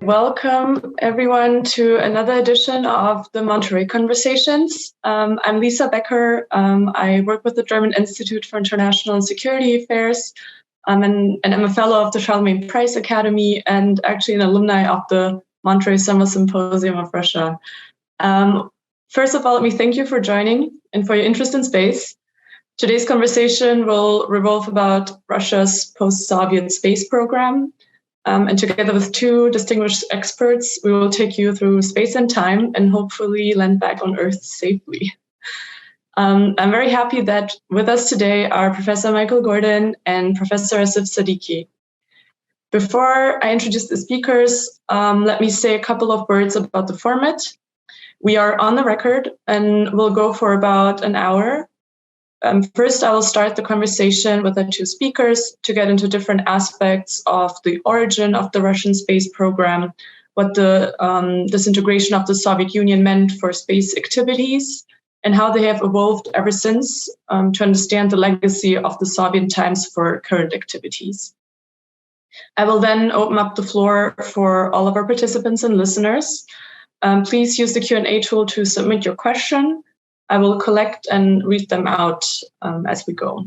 welcome everyone to another edition of the Monterey Conversations. I'm Lisa Becker. I work with the German Institute for International and Security Affairs, and I'm a fellow of the Charlemagne Price Academy and actually an alumni of the Monterey Summer Symposium of Russia. First of all, let me thank you for joining and for your interest in space. Today's conversation will revolve about Russia's post-Soviet space program. And together with two distinguished experts, we will take you through space and time and hopefully land back on Earth safely. I'm very happy that with us today are Professor Michael Gordin and Professor Asif Siddiqi. Before I introduce the speakers, let me say a couple of words about the format. We are on the record and we'll go for about an hour. First, I will start the conversation with the two speakers to get into different aspects of the origin of the Russian space program, what the disintegration of the Soviet Union meant for space activities, and how they have evolved ever since to understand the legacy of the Soviet times for current activities. I will then open up the floor for all of our participants and listeners. Please use the Q&A tool to submit your question. I will collect and read them out as we go.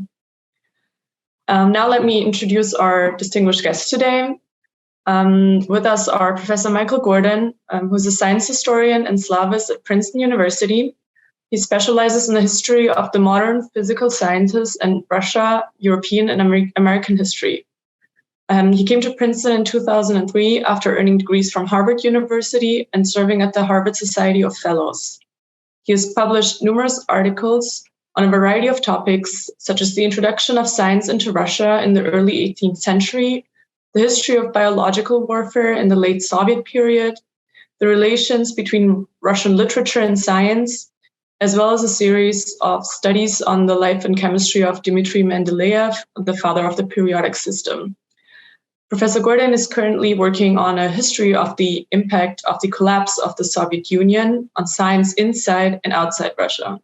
Now let me introduce our distinguished guests today. With us are Professor Michael Gordin, who's a science historian and Slavist at Princeton University. He specializes in the history of the modern physical sciences and Russia, European, and American history. He came to Princeton in 2003 after earning degrees from Harvard University and serving at the Harvard Society of Fellows. He has published numerous articles on a variety of topics, such as the introduction of science into Russia in the early 18th century, the history of biological warfare in the late Soviet period, the relations between Russian literature and science, as well as a series of studies on the life and chemistry of Dmitry Mendeleev, the father of the periodic system. Professor Gordin is currently working on a history of the impact of the collapse of the Soviet Union on science inside and outside Russia.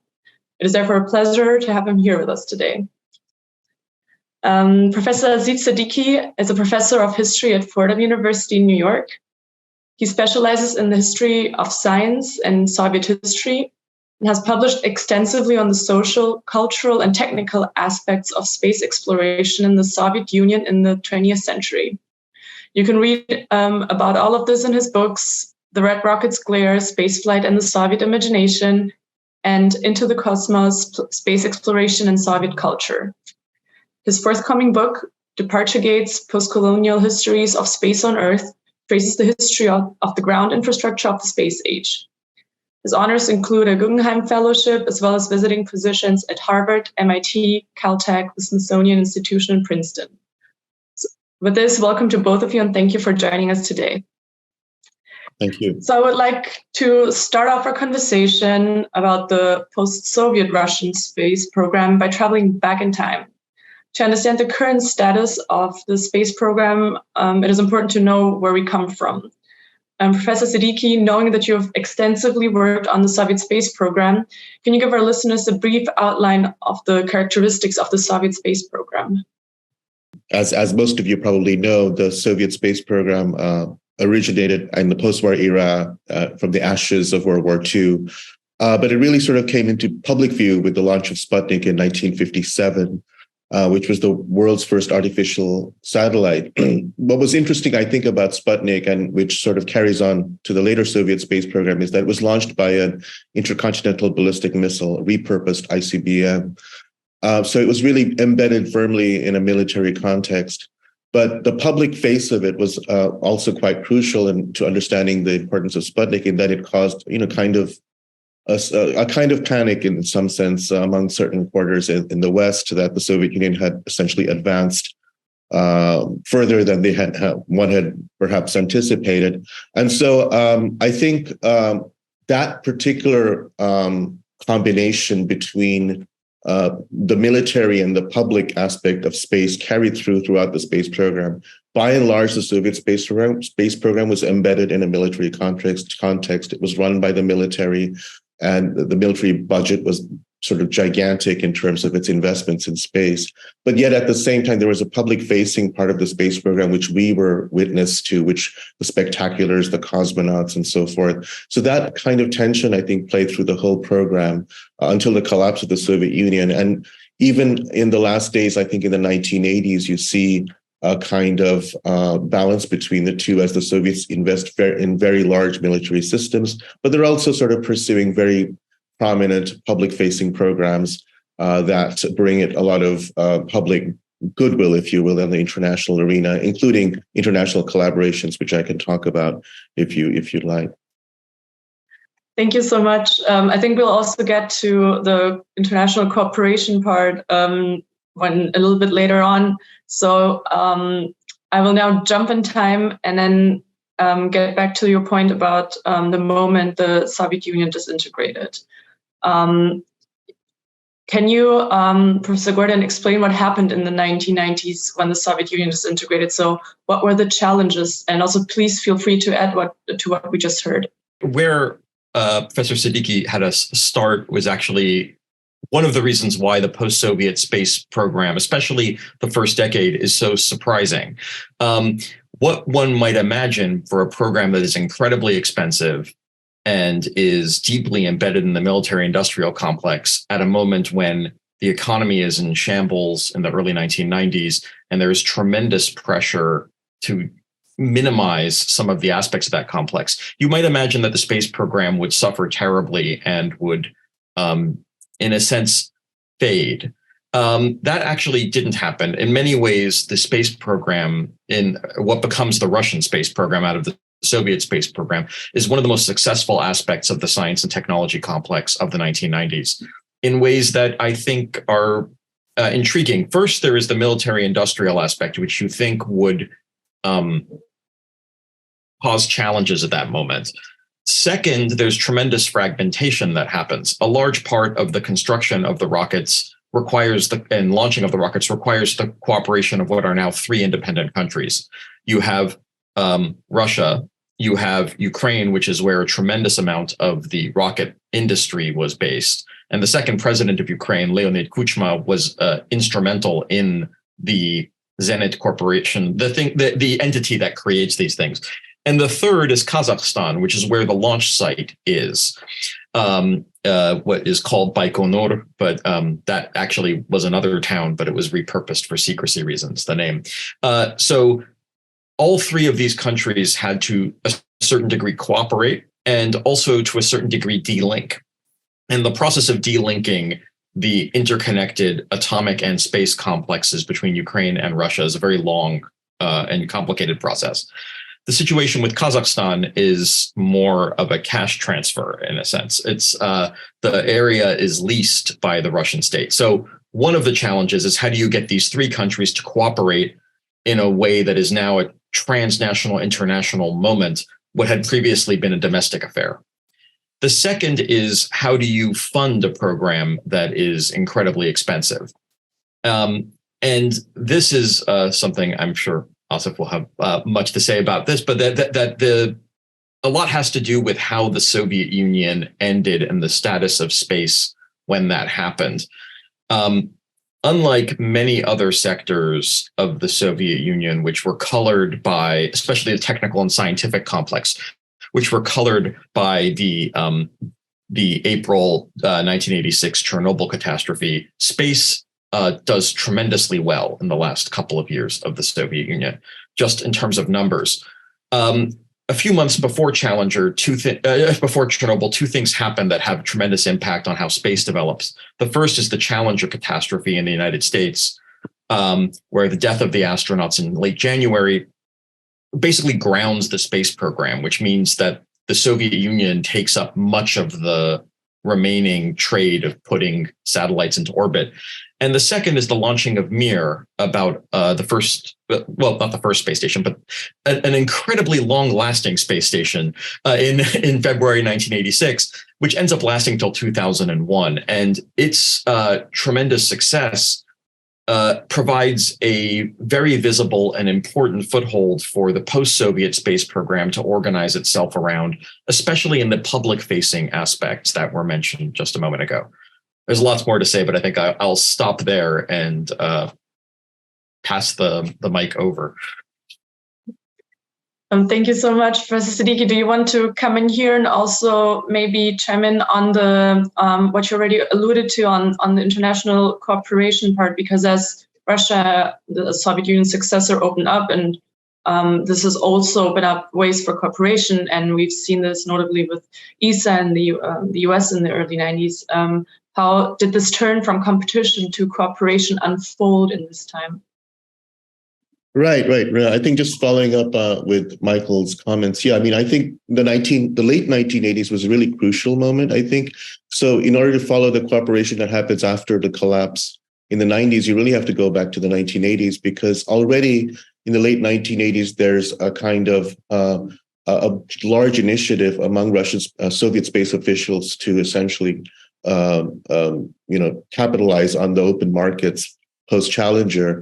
It is therefore a pleasure to have him here with us today. Professor Asif Siddiqi is a professor of history at Fordham University in New York. He specializes in the history of science and Soviet history and has published extensively on the social, cultural, and technical aspects of space exploration in the Soviet Union in the 20th century. You can read about all of this in his books, The Red Rocket's Glare, Spaceflight and the Soviet Imagination, and Into the Cosmos, Space Exploration and Soviet Culture. His forthcoming book, Departure Gates, Postcolonial Histories of Space on Earth, traces the history of the ground infrastructure of the space age. His honors include a Guggenheim Fellowship, as well as visiting positions at Harvard, MIT, Caltech, the Smithsonian Institution, and Princeton. So with this, welcome to both of you, and thank you for joining us today. Thank you. So I would like to start off our conversation about the post-Soviet Russian space program by traveling back in time. To understand the current status of the space program, it is important to know where we come from. Professor Siddiqi, knowing that you have extensively worked on the Soviet space program, can you give our listeners a brief outline of the characteristics of the Soviet space program? As most of you probably know, the Soviet space program originated in the post-war era from the ashes of World War II, but it really sort of came into public view with the launch of Sputnik in 1957. Which was the world's first artificial satellite. What was interesting, I think, about Sputnik, and which sort of carries on to the later Soviet space program, is that it was launched by an intercontinental ballistic missile, a repurposed ICBM. So it was really embedded firmly in a military context. But the public face of it was also quite crucial to understanding the importance of Sputnik, in that it caused, kind of a kind of panic in some sense among certain quarters in the West, that the Soviet Union had essentially advanced further than one had perhaps anticipated. And so I think that particular combination between the military and the public aspect of space carried throughout the space program. By and large, the Soviet space program was embedded in a military context. It was run by the military. And the military budget was sort of gigantic in terms of its investments in space. But yet at the same time, there was a public-facing part of the space program, which we were witness to, which the spectaculars, the cosmonauts, and so forth. So that kind of tension, I think, played through the whole program until the collapse of the Soviet Union. And even in the last days, I think in the 1980s, you see a kind of balance between the two as the Soviets invest in very large military systems, but they're also sort of pursuing very prominent public-facing programs that bring it a lot of public goodwill, if you will, in the international arena, including international collaborations, which I can talk about if you'd like. Thank you so much. I think we'll also get to the international cooperation part a little bit later on. So I will now jump in time and then get back to your point about the moment the Soviet Union disintegrated. Can you, Professor Gordin, explain what happened in the 1990s when the Soviet Union disintegrated? So what were the challenges? And also please feel free to add to what we just heard. Where Professor Siddiqi had us start was actually one of the reasons why the post-Soviet space program, especially the first decade, is so surprising. What one might imagine for a program that is incredibly expensive and is deeply embedded in the military-industrial complex at a moment when the economy is in shambles in the early 1990s, and there is tremendous pressure to minimize some of the aspects of that complex. You might imagine that the space program would suffer terribly and would, in a sense, fade. That actually didn't happen. In many ways, the space program, in what becomes the Russian space program out of the Soviet space program, is one of the most successful aspects of the science and technology complex of the 1990s in ways that I think are intriguing. First, there is the military-industrial aspect, which you think would cause challenges at that moment. Second, there's tremendous fragmentation that happens. A large part of the construction of the rockets and launching of the rockets requires the cooperation of what are now 3 independent countries. You have Russia, you have Ukraine, which is where a tremendous amount of the rocket industry was based. And the second president of Ukraine, Leonid Kuchma, was instrumental in the Zenit Corporation, the entity that creates these things. And the third is Kazakhstan, which is where the launch site is, what is called Baikonur, but that actually was another town, but it was repurposed for secrecy reasons, the name. So all 3 of these countries had to a certain degree cooperate and also to a certain degree de-link. And the process of delinking the interconnected atomic and space complexes between Ukraine and Russia is a very long and complicated process. The situation with Kazakhstan is more of a cash transfer in a sense. It's the area is leased by the Russian state. So one of the challenges is how do you get these 3 countries to cooperate in a way that is now a transnational, international moment, what had previously been a domestic affair. The second is how do you fund a program that is incredibly expensive? And this is something I'm sure Asif will have much to say about this, but a lot has to do with how the Soviet Union ended and the status of space when that happened. Unlike many other sectors of the Soviet Union, which were colored by, especially the technical and scientific complex, which were colored by the April 1986 Chernobyl catastrophe, space does tremendously well in the last couple of years of the Soviet Union, just in terms of numbers. A few months before Challenger, before Chernobyl, 2 things happened that have tremendous impact on how space develops. The first is the Challenger catastrophe in the United States, where the death of the astronauts in late January basically grounds the space program, which means that the Soviet Union takes up much of the remaining trade of putting satellites into orbit. And the second is the launching of Mir, about the first, well, not the first space station, but an incredibly long-lasting space station in February 1986, which ends up lasting till 2001. And its tremendous success provides a very visible and important foothold for the post-Soviet space program to organize itself around, especially in the public-facing aspects that were mentioned just a moment ago. there's lots more to say, but I think I'll stop there and pass the mic over. Thank you so much, Professor Siddiqi. Do you want to come in here and also maybe chime in on the what you already alluded to on the international cooperation part? Because as Russia, the Soviet Union successor, opened up, and this has also opened up ways for cooperation, and we've seen this notably with ESA and the US in the early 90s. How did this turn from competition to cooperation unfold in this time? Right. I think just following up with Michael's comments, I mean, I think the late 1980s was a really crucial moment, I think. So in order to follow the cooperation that happens after the collapse in the 90s, you really have to go back to the 1980s, because already in the late 1980s, there's a kind of a large initiative among Russian Soviet space officials to essentially, capitalize on the open markets post-Challenger.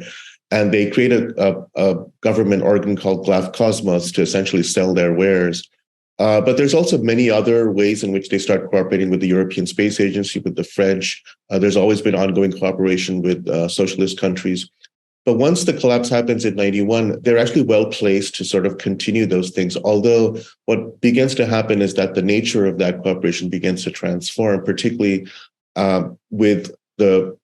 And they created a government organ called Glavkosmos to essentially sell their wares. But there's also many other ways in which they start cooperating with the European Space Agency, with the French. There's always been ongoing cooperation with socialist countries. But once the collapse happens in 91, they're actually well placed to sort of continue those things. Although what begins to happen is that the nature of that cooperation begins to transform, particularly with the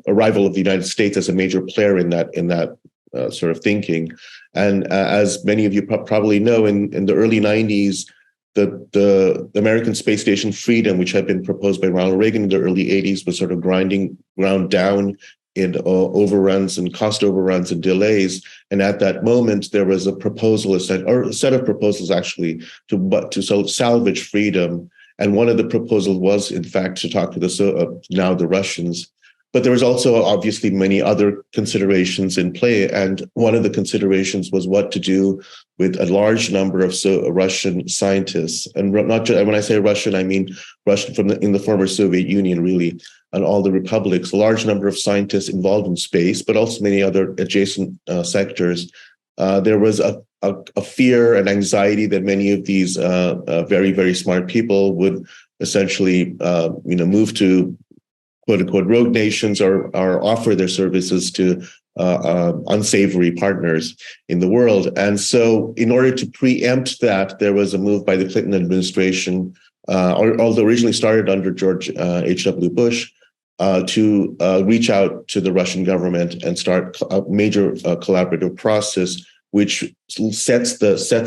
arrival of the United States as a major player in that sort of thinking. And as many of you probably know, in the early 90s, the American space station Freedom, which had been proposed by Ronald Reagan in the early 80s, was sort of ground down in overruns and cost overruns and delays. And at that moment, there was a proposal, or a set of proposals actually, to sort of salvage Freedom. And one of the proposals was, in fact, to talk to the Russians. But there was also obviously many other considerations in play. And one of the considerations was what to do with a large number of Russian scientists. And not just, when I say Russian, I mean Russian in the former Soviet Union, really, and all the republics, a large number of scientists involved in space, but also many other adjacent sectors. There was a fear and anxiety that many of these very, very smart people would essentially, move to quote unquote rogue nations or offer their services to unsavory partners in the world. And so in order to preempt that, there was a move by the Clinton administration, although originally started under George H.W. Bush, to reach out to the Russian government and start a major collaborative process, which sets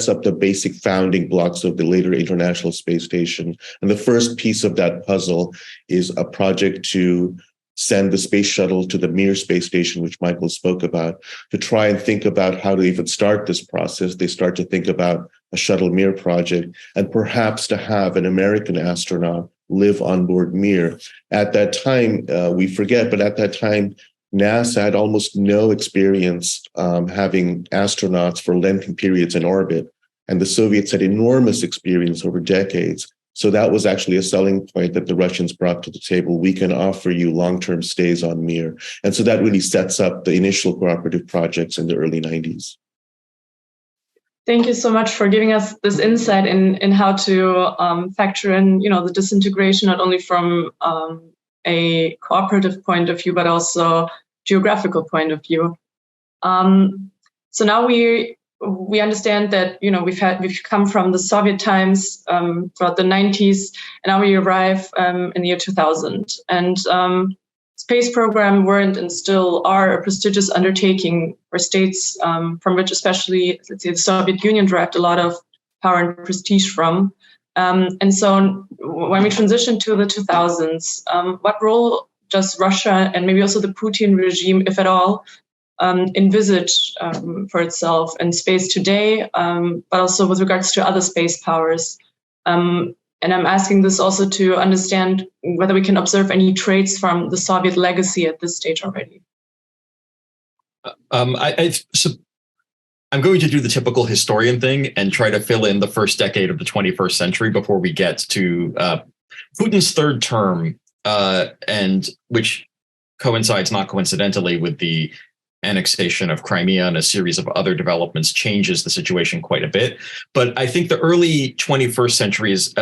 up the basic founding blocks of the later International Space Station. And the first piece of that puzzle is a project to send the space shuttle to the Mir space station, which Michael spoke about. To try and think about how to even start this process, they start to think about a shuttle Mir project, and perhaps to have an American astronaut live on board Mir. At that time, we forget, but at that time, NASA had almost no experience having astronauts for lengthy periods in orbit, and the Soviets had enormous experience over decades. So that was actually a selling point that the Russians brought to the table. We can offer you long-term stays on Mir. And so that really sets up the initial cooperative projects in the early 90s. Thank you so much for giving us this insight in how to factor in, the disintegration, not only from a cooperative point of view, but also geographical point of view. So now we understand that we've come from the Soviet times throughout the 90s, and now we arrive in the year 2000. And space program weren't and still are a prestigious undertaking for states from which especially, let's say, the Soviet Union derived a lot of power and prestige from. And so when we transition to the 2000s, what role does Russia and maybe also the Putin regime, if at all, envisage for itself in space today, but also with regards to other space powers? And I'm asking this also to understand whether we can observe any traits from the Soviet legacy at this stage already. I'm going to do the typical historian thing and try to fill in the first decade of the 21st century before we get to Putin's third term, and which coincides not coincidentally with the annexation of Crimea and a series of other developments, changes the situation quite a bit. But I think the early 21st century is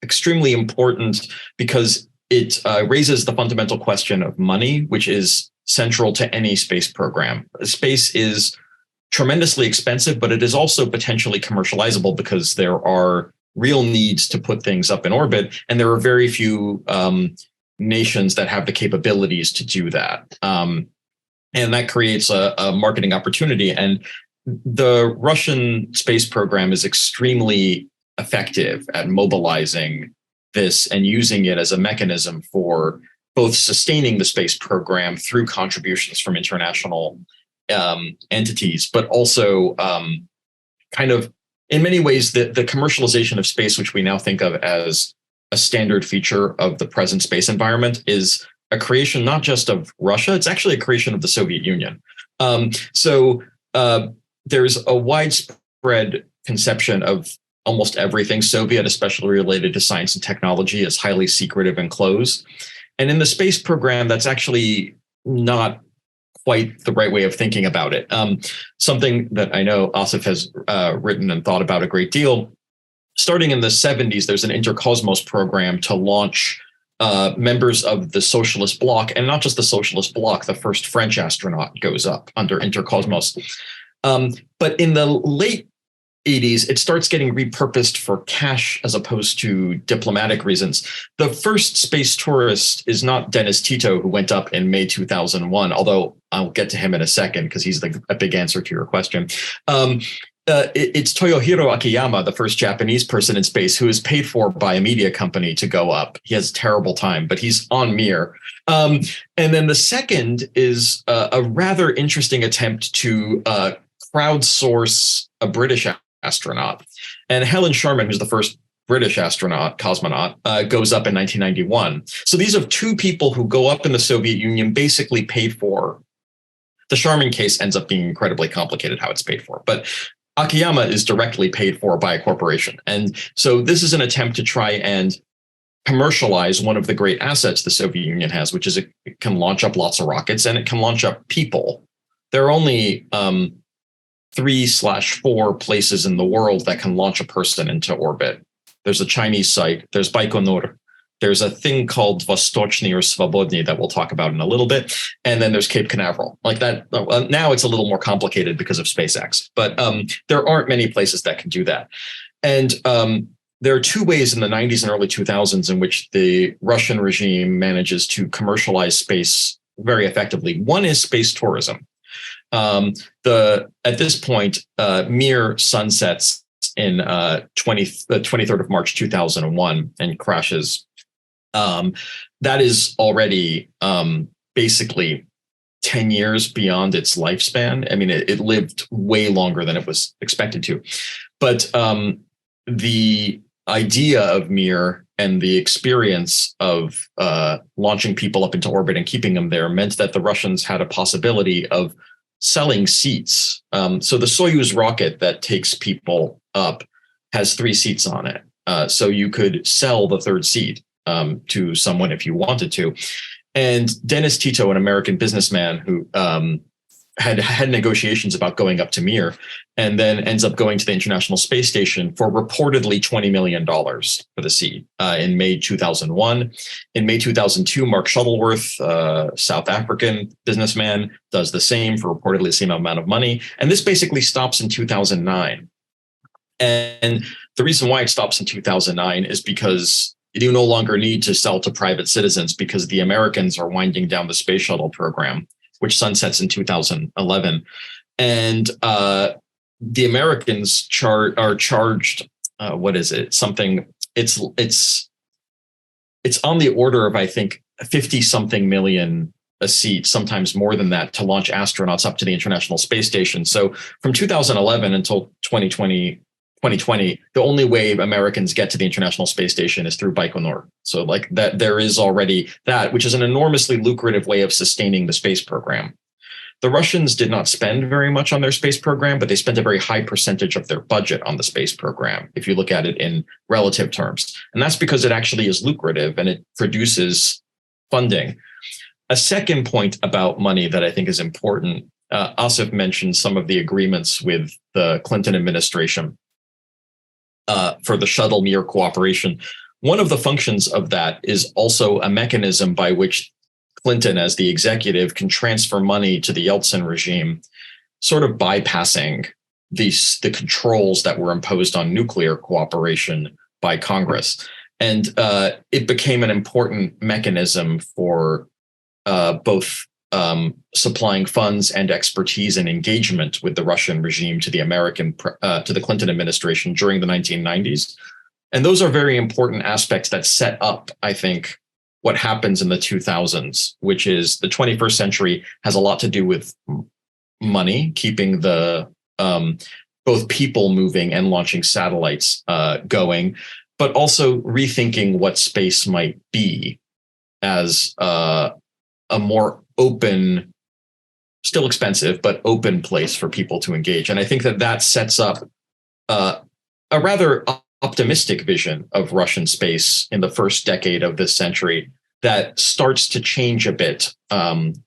extremely important because it raises the fundamental question of money, which is central to any space program. Space is tremendously expensive, but it is also potentially commercializable because there are real needs to put things up in orbit, and there are very few nations that have the capabilities to do that. And that creates a marketing opportunity. And the Russian space program is extremely effective at mobilizing this and using it as a mechanism for both sustaining the space program through contributions from international entities, but also kind of, in many ways, the commercialization of space, which we now think of as a standard feature of the present space environment, is a creation not just of Russia, it's actually a creation of the Soviet Union. So there's a widespread conception of almost everything Soviet, especially related to science and technology, as highly secretive and closed. And in the space program, that's actually not quite the right way of thinking about it. Something that I know Asif has written and thought about a great deal. Starting in the 70s, there's an Intercosmos program to launch members of the socialist bloc, and not just the socialist bloc, the first French astronaut goes up under Intercosmos. But in the late 80s, it starts getting repurposed for cash as opposed to diplomatic reasons. The first space tourist is not Dennis Tito, who went up in May 2001, although I'll get to him in a second because he's a big answer to your question. It's Toyohiro Akiyama, the first Japanese person in space, who is paid for by a media company to go up. He has a terrible time, but he's on Mir. And then the second is a rather interesting attempt to crowdsource a British astronaut. And Helen Sharman, who's the first British astronaut, cosmonaut, goes up in 1991. So these are two people who go up in the Soviet Union, basically paid for. The Sharman case ends up being incredibly complicated how it's paid for. But Akiyama is directly paid for by a corporation. And so this is an attempt to try and commercialize one of the great assets the Soviet Union has, which is it can launch up lots of rockets and it can launch up people. There are only 3/4 places in the world that can launch a person into orbit. There's a Chinese site, there's Baikonur, there's a thing called Vostochny or Svobodny that we'll talk about in a little bit, and then there's Cape Canaveral. Like that, now it's a little more complicated because of SpaceX, but there aren't many places that can do that. And there are two ways in the 90s and early 2000s in which the Russian regime manages to commercialize space very effectively. One is space tourism. At this point, Mir sunsets in the 23rd of March 2001 and crashes. That is already basically 10 years beyond its lifespan. I mean, it lived way longer than it was expected to. But the idea of Mir and the experience of launching people up into orbit and keeping them there meant that the Russians had a possibility of selling seats. So the Soyuz rocket that takes people up has 3 seats on it. So you could sell the third seat to someone if you wanted to. And Dennis Tito, an American businessman who had negotiations about going up to Mir and then ends up going to the International Space Station for reportedly $20 million for the seat in May 2001. In May 2002, Mark Shuttleworth, South African businessman, does the same for reportedly the same amount of money. And this basically stops in 2009. And the reason why it stops in 2009 is because you no longer need to sell to private citizens because the Americans are winding down the space shuttle program, which sunsets in 2011. And the Americans are charged, what is it? Something, it's on the order of, I think, 50-something million a seat, sometimes more than that, to launch astronauts up to the International Space Station. So from 2011 until 2020, the only way Americans get to the International Space Station is through Baikonur. So like that, there is already that, which is an enormously lucrative way of sustaining the space program. The Russians did not spend very much on their space program, but they spent a very high percentage of their budget on the space program, if you look at it in relative terms. And that's because it actually is lucrative and it produces funding. A second point about money that I think is important, Asif mentioned some of the agreements with the Clinton administration for the shuttle Mir cooperation. one of the functions of that is also a mechanism by which Clinton, as the executive, can transfer money to the Yeltsin regime, sort of bypassing the controls that were imposed on nuclear cooperation by Congress. And it became an important mechanism for both supplying funds and expertise and engagement with the Russian regime to the to the Clinton administration during the 1990s. And those are very important aspects that set up, I think, what happens in the 2000s, which is the 21st century has a lot to do with money, keeping the both people moving and launching satellites going, but also rethinking what space might be as a more open, still expensive, but open place for people to engage. And I think that sets up a rather optimistic vision of Russian space in the first decade of this century that starts to change a bit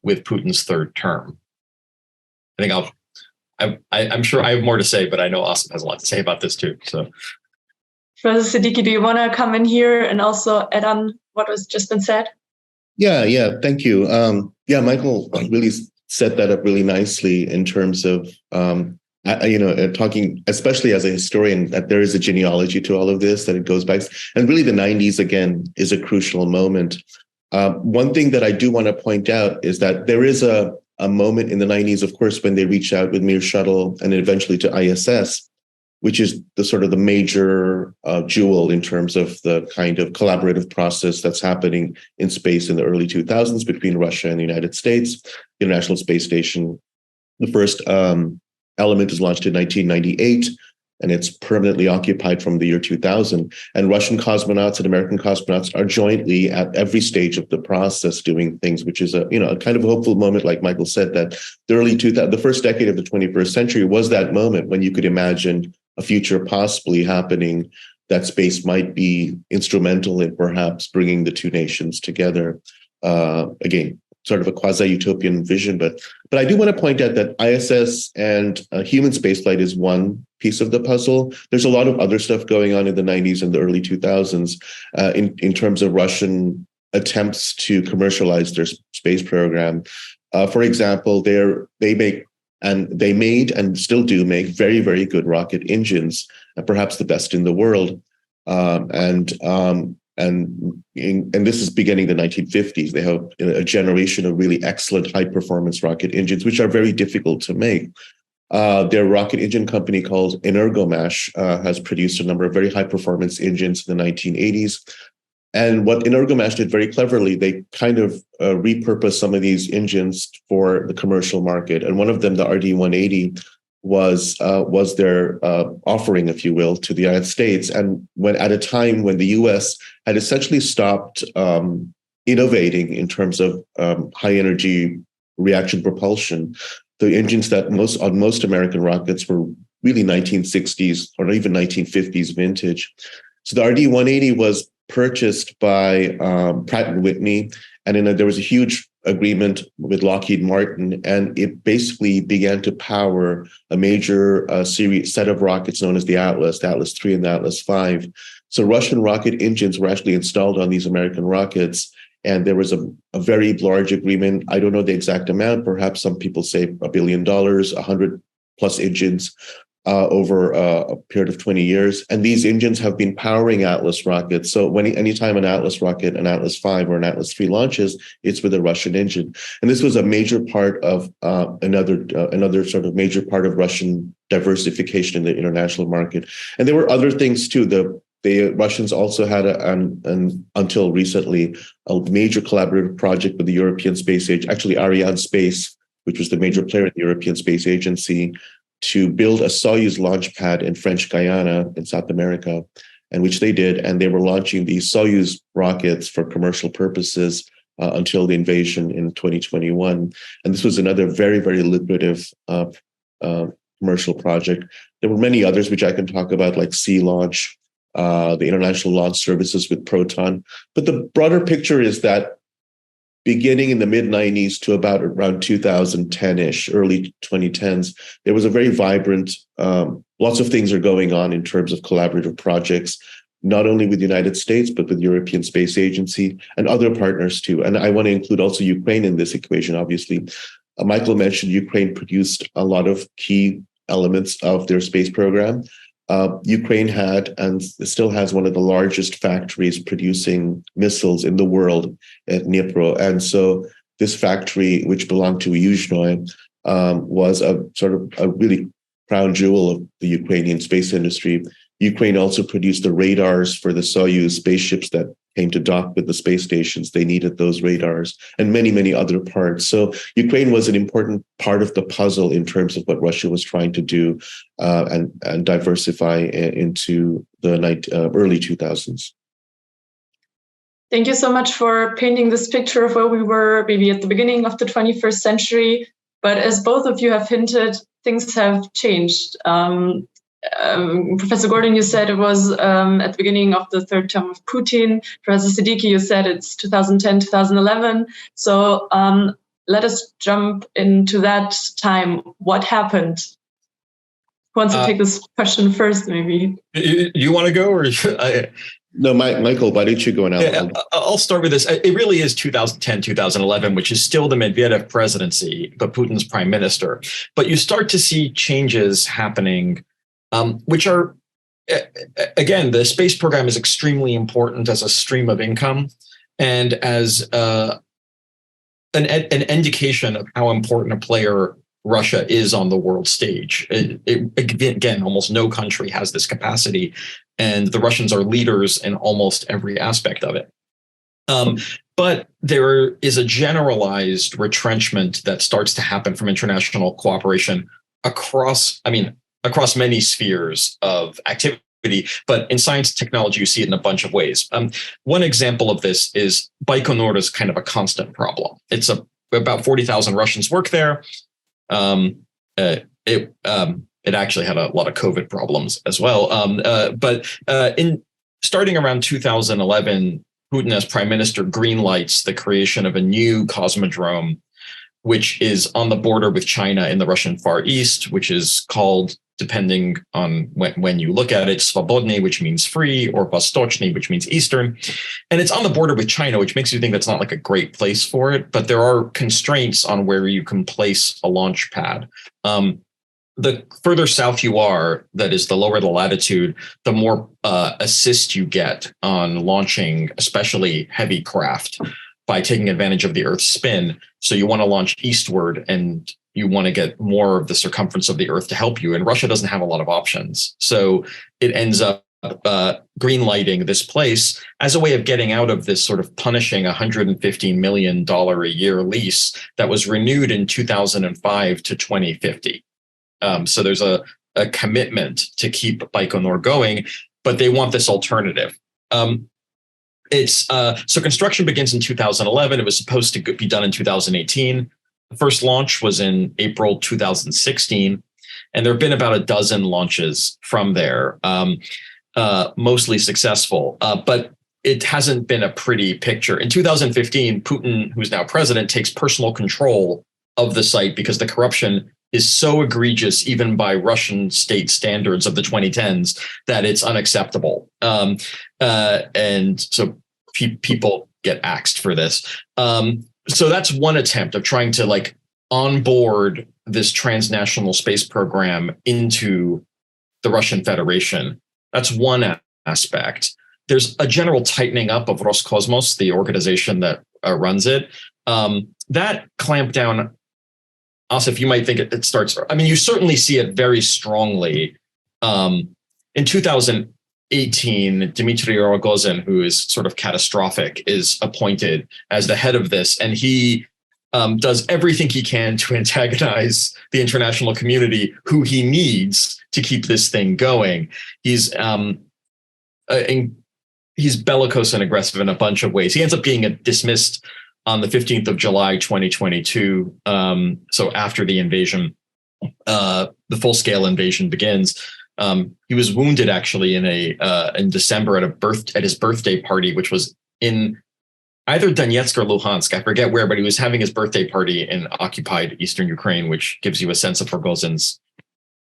with Putin's third term. I think I'm sure I have more to say, but I know Asif has a lot to say about this too. So, Professor Siddiqi, do you want to come in here and also add on what was just been said? Yeah, thank you. Michael really set that up really nicely in terms of, talking, especially as a historian, that there is a genealogy to all of this, that it goes back. And really the 90s, again, is a crucial moment. One thing that I do want to point out is that there is a moment in the 90s, of course, when they reach out with Mir Shuttle and eventually to ISS, which is the sort of the major jewel in terms of the kind of collaborative process that's happening in space in the early 2000s between Russia and the United States. The International Space Station, the first element is launched in 1998, and it's permanently occupied from the year 2000. And Russian cosmonauts and American cosmonauts are jointly at every stage of the process doing things, which is a kind of a hopeful moment, like Michael said, that the first decade of the 21st century was that moment when you could imagine a future possibly happening that space might be instrumental in perhaps bringing the two nations together. Again, sort of a quasi-utopian vision, but I do want to point out that ISS and human spaceflight is one piece of the puzzle. There's a lot of other stuff going on in the 90s and the early 2000s in terms of Russian attempts to commercialize their space program. For example, they made and still do make very, very good rocket engines, perhaps the best in the world. And this is beginning the 1950s. They have a generation of really excellent high-performance rocket engines, which are very difficult to make. Their rocket engine company called Energomash has produced a number of very high-performance engines in the 1980s. And what Energomash did very cleverly, they kind of repurposed some of these engines for the commercial market. And one of them, the RD-180, was their offering, if you will, to the United States. And when at a time when the U.S. had essentially stopped innovating in terms of high energy reaction propulsion, the engines that on most American rockets were really 1960s or even 1950s vintage. So the RD-180 was purchased by Pratt & Whitney, and there was a huge agreement with Lockheed Martin, and it basically began to power a major set of rockets known as the Atlas III and the Atlas V. So Russian rocket engines were actually installed on these American rockets, and there was a very large agreement. I don't know the exact amount, perhaps some people say $1 billion, 100 plus engines over a period of 20 years. And these engines have been powering Atlas rockets. So anytime an Atlas rocket, an Atlas V or an Atlas III launches, it's with a Russian engine. And this was a major part of another sort of major part of Russian diversification in the international market. And there were other things too. The Russians also had until recently, a major collaborative project with the European Space Agency, actually Arianespace, which was the major player in the European Space Agency, to build a Soyuz launch pad in French Guiana in South America, and which they did. And they were launching these Soyuz rockets for commercial purposes until the invasion in 2021. And this was another very, very lucrative commercial project. There were many others which I can talk about, like Sea Launch, the International Launch Services with Proton. But the broader picture is that beginning in the mid-90s to about around 2010-ish, early 2010s, there was a very vibrant, lots of things are going on in terms of collaborative projects. not only with the United States, but with the European Space Agency and other partners too. And I want to include also Ukraine in this equation, obviously. Michael mentioned Ukraine produced a lot of key elements of their space program. Ukraine had and still has one of the largest factories producing missiles in the world at Dnipro. And so this factory, which belonged to Yuzhnoye, was a sort of a really crown jewel of the Ukrainian space industry. Ukraine also produced the radars for the Soyuz spaceships that came to dock with the space stations. They needed those radars and many, many other parts. So Ukraine was an important part of the puzzle in terms of what Russia was trying to do and diversify into the early 2000s. Thank you so much for painting this picture of where we were maybe at the beginning of the 21st century. But as both of you have hinted, things have changed. Professor Gordin, you said it was at the beginning of the third term of Putin. Professor Siddiqi, you said it's 2010, 2011. So let us jump into that time. What happened? Who wants to take this question first, maybe? You want to go, or should I? No, Michael, why don't you go now? Yeah, I'll start with this. It really is 2010, 2011, which is still the Medvedev presidency, but Putin's prime minister. But you start to see changes happening, which are, again, the space program is extremely important as a stream of income and as an indication of how important a player Russia is on the world stage. Again, almost no country has this capacity, and the Russians are leaders in almost every aspect of it. But there is a generalized retrenchment that starts to happen from international cooperation across many spheres of activity. But in science and technology, you see it in a bunch of ways. One example of this is Baikonur is kind of a constant problem. It's about 40,000 Russians work there. It actually had a lot of COVID problems as well. But in starting around 2011, Putin as prime minister greenlights the creation of a new cosmodrome, which is on the border with China in the Russian Far East, which is called, depending on when you look at it, Svobodny, which means free, or Vostochny, which means Eastern. And it's on the border with China, which makes you think that's not like a great place for it, but there are constraints on where you can place a launch pad. The further south you are, that is, the lower the latitude, the more assist you get on launching, especially heavy craft, by taking advantage of the Earth's spin. So you want to launch eastward, and you want to get more of the circumference of the Earth to help you. And Russia doesn't have a lot of options. So it ends up greenlighting this place as a way of getting out of this sort of punishing $115 million a year lease that was renewed in 2005 to 2050. So there's a commitment to keep Baikonur going, but they want this alternative. So construction begins in 2011. It was supposed to be done in 2018. The first launch was in April 2016, and there have been about a dozen launches from there, mostly successful. But it hasn't been a pretty picture. In 2015, Putin, who's now president, takes personal control of the site because the corruption is so egregious, even by Russian state standards of the 2010s, that it's unacceptable. And so people get axed for this. So that's one attempt of trying to onboard this transnational space program into the Russian Federation. That's one aspect. There's a general tightening up of Roscosmos, the organization that runs it. That clampdown, Asif, you might think it starts. I mean, you certainly see it very strongly. In 2018, Dmitry Rogozin, who is sort of catastrophic, is appointed as the head of this, and he does everything he can to antagonize the international community, who he needs to keep this thing going. He's bellicose and aggressive in a bunch of ways. He ends up being dismissed on the 15th of July, 2022. So after the invasion, the full-scale invasion begins. He was wounded actually in December at his birthday party, which was in either Donetsk or Luhansk. I forget where, but he was having his birthday party in occupied eastern Ukraine, which gives you a sense of Rogozin's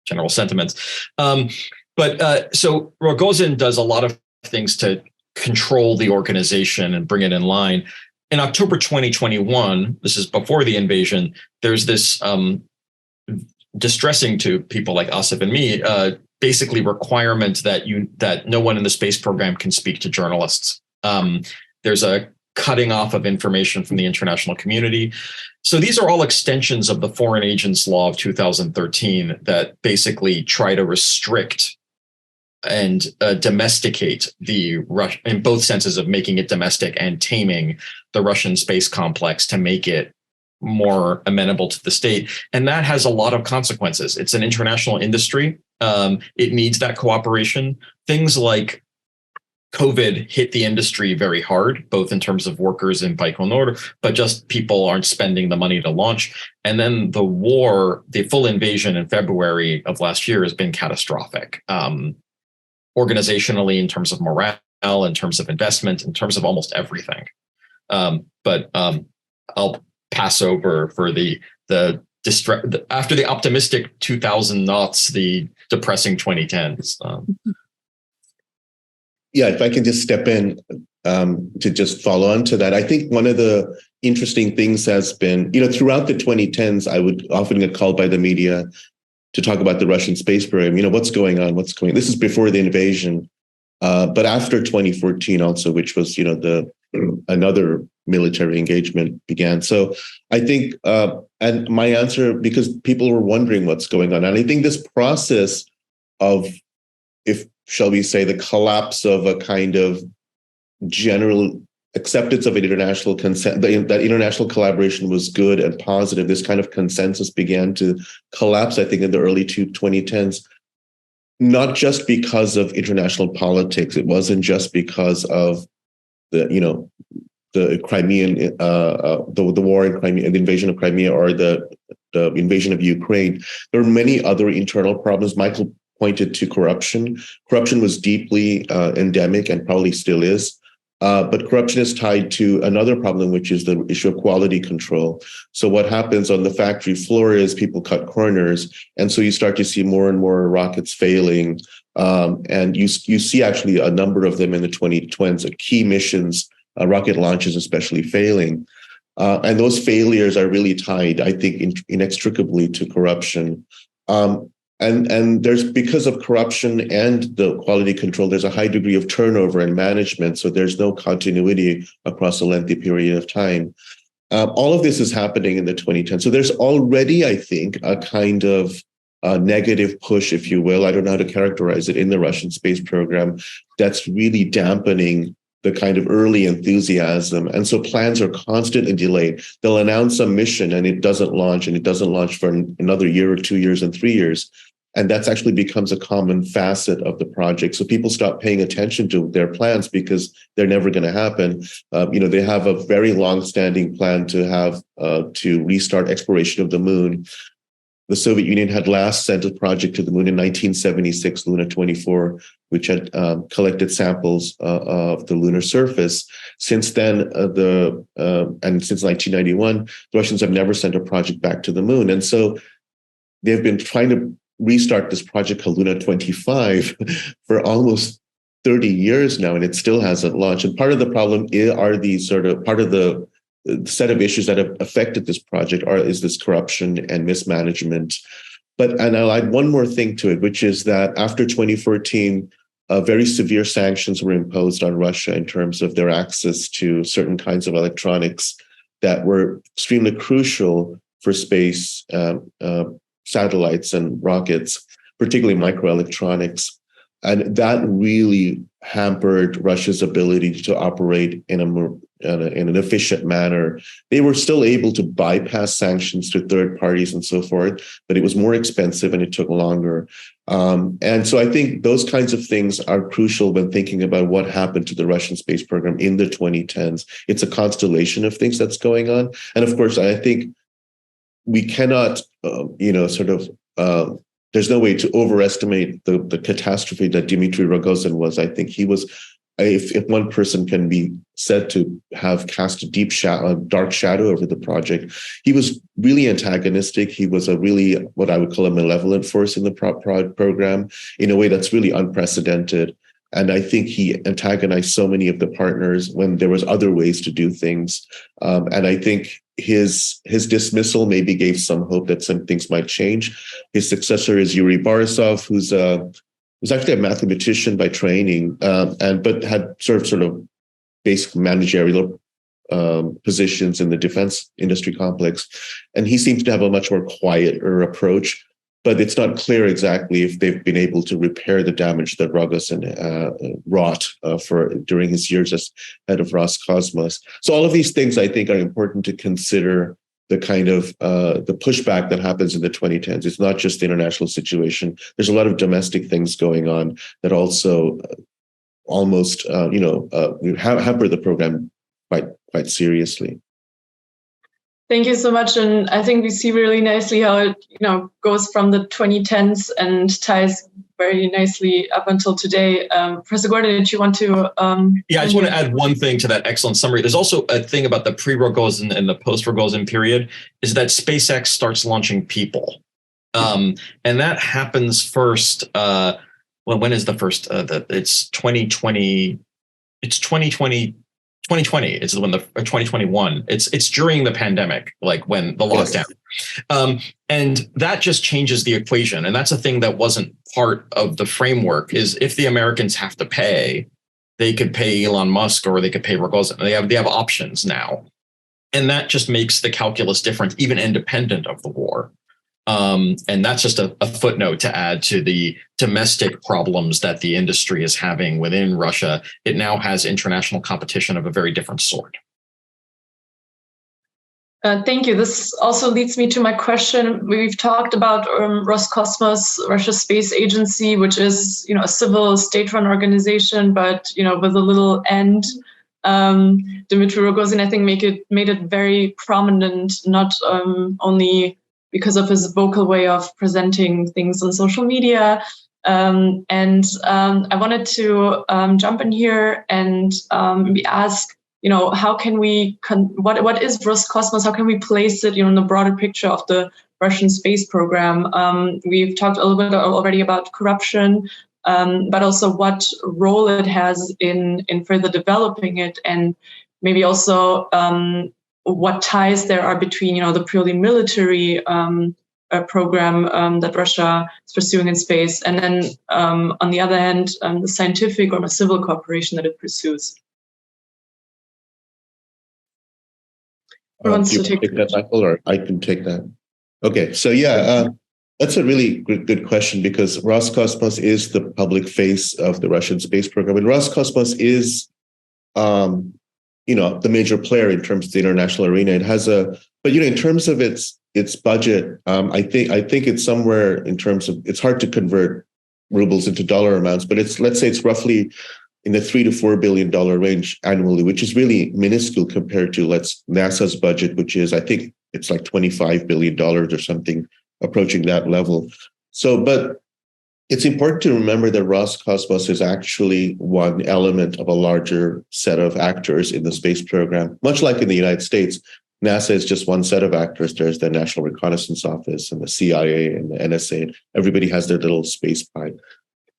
general sentiments. So Rogozin does a lot of things to control the organization and bring it in line. In October 2021, this is before the invasion, there's this distressing to people like Asif and me, basically requirement that no one in the space program can speak to journalists. There's a cutting off of information from the international community. So these are all extensions of the Foreign Agents Law of 2013 that basically try to restrict and domesticate the Russian, in both senses of making it domestic and taming the Russian space complex to make it more amenable to the state. And that has a lot of consequences. It's an international industry. It needs that cooperation. Things like COVID hit the industry very hard, both in terms of workers in Baikonur, but just people aren't spending the money to launch. And then the war, the full invasion in February of last year has been catastrophic. Organizationally, in terms of morale, in terms of investment, in terms of almost everything. But I'll pass over for the after the optimistic 2000 knots, the depressing 2010s. Yeah, if I can just step in to just follow on to that. I think one of the interesting things has been, throughout the 2010s, I would often get called by the media to talk about the Russian space program. What's going on? This is before the invasion, but after 2014 also, which was another military engagement began. So I think, and my answer, because people were wondering what's going on, and I think this process of, shall we say, the collapse of a kind of general acceptance of an international consent, that international collaboration was good and positive. This kind of consensus began to collapse, I think, in the early 2010s, not just because of international politics. It wasn't just because of the Crimean, the war in Crimea, the invasion of Crimea, or the invasion of Ukraine. There were many other internal problems. Michael pointed to corruption. Corruption was deeply endemic and probably still is. But corruption is tied to another problem, which is the issue of quality control. So what happens on the factory floor is people cut corners. And so you start to see more and more rockets failing. And you see actually a number of them in the 2020s, key missions, rocket launches especially, failing. And those failures are really tied, I think, inextricably to corruption. And there's, because of corruption and the quality control, there's a high degree of turnover and management. So there's no continuity across a lengthy period of time. All of this is happening in the 2010s. So there's already, I think, a kind of negative push, if you will. I don't know how to characterize it in the Russian space program that's really dampening the kind of early enthusiasm. And so plans are constantly delayed. They'll announce a mission and it doesn't launch, and it doesn't launch for another year or 2 years and 3 years. And that's actually becomes a common facet of the project. So people stop paying attention to their plans because they're never going to happen. They have a very long-standing plan to restart exploration of the moon. The Soviet Union had last sent a project to the moon in 1976, Luna 24, which had collected samples of the lunar surface. Since then, and since 1991, the Russians have never sent a project back to the moon. And so they've been trying to restart this project called Luna 25 for almost 30 years now, and it still hasn't launched. And part of the problem part of the set of issues that have affected this project is this corruption and mismanagement. And I'll add one more thing to it, which is that after 2014, very severe sanctions were imposed on Russia in terms of their access to certain kinds of electronics that were extremely crucial for space satellites and rockets, particularly microelectronics. And that really hampered Russia's ability to operate in an efficient manner. They were still able to bypass sanctions to third parties and so forth, but it was more expensive and it took longer. And so I think those kinds of things are crucial when thinking about what happened to the Russian space program in the 2010s. It's a constellation of things that's going on. And of course, I think we cannot, there's no way to overestimate the catastrophe that Dmitry Rogozin was. I think he was, if one person can be said to have cast a dark shadow over the project, he was really antagonistic. He was a really, what I would call a malevolent force in the program in a way that's really unprecedented. And I think he antagonized so many of the partners when there was other ways to do things. And I think his dismissal maybe gave some hope that some things might change. His successor is Yuri Borisov, who's actually a mathematician by training, but had sort of basic managerial positions in the defense industry complex. And he seems to have a much more quieter approach. But it's not clear exactly if they've been able to repair the damage that Rogozin wrought during his years as head of Roscosmos. So all of these things, I think, are important to consider the kind of the pushback that happens in the 2010s. It's not just the international situation. There's a lot of domestic things going on that also almost hamper the program quite seriously. Thank you so much. And I think we see really nicely how it goes from the 2010s and ties very nicely up until today. Professor Gordin, did you want to? Yeah, I just want to add one thing to that excellent summary. There's also a thing about the pre-Rogozin and the post-Rogozin period is that SpaceX starts launching people. And that happens first. When is the first? It's 2020. It's 2020. 2020 is when the 2021. It's during the pandemic, like when the lockdown, and that just changes the equation. And that's a thing that wasn't part of the framework. Is if the Americans have to pay, they could pay Elon Musk or they could pay Rogozin. They have options now, and that just makes the calculus different, even independent of the war. And that's just a footnote to add to the domestic problems that the industry is having within Russia. It now has international competition of a very different sort. Thank you. This also leads me to my question. We've talked about Roscosmos, Russia's space agency, which is a civil state-run organization, but with a little end. Dmitry Rogozin, I think, made it very prominent, not only because of his vocal way of presenting things on social media. I wanted to jump in here and ask, how can we, what is Roscosmos? How can we place it, in the broader picture of the Russian space program? We've talked a little bit already about corruption, but also what role it has in further developing it, and maybe also what ties there are between, the purely military program that Russia is pursuing in space, and then on the other hand, the scientific or the civil cooperation that it pursues. Who wants to take that, Michael, or I can take that? Okay, so that's a really good question, because Roscosmos is the public face of the Russian space program, and Roscosmos is the major player in terms of the international arena. It has but in terms of its budget, I think it's somewhere in terms of, it's hard to convert rubles into dollar amounts, but let's say it's roughly in the $3 to $4 billion range annually, which is really minuscule compared to NASA's budget, which is, I think it's like $25 billion or something approaching that level. So, but it's important to remember that Roscosmos is actually one element of a larger set of actors in the space program. Much like in the United States, NASA is just one set of actors. There's the National Reconnaissance Office and the CIA and the NSA. Everybody has their little space pie.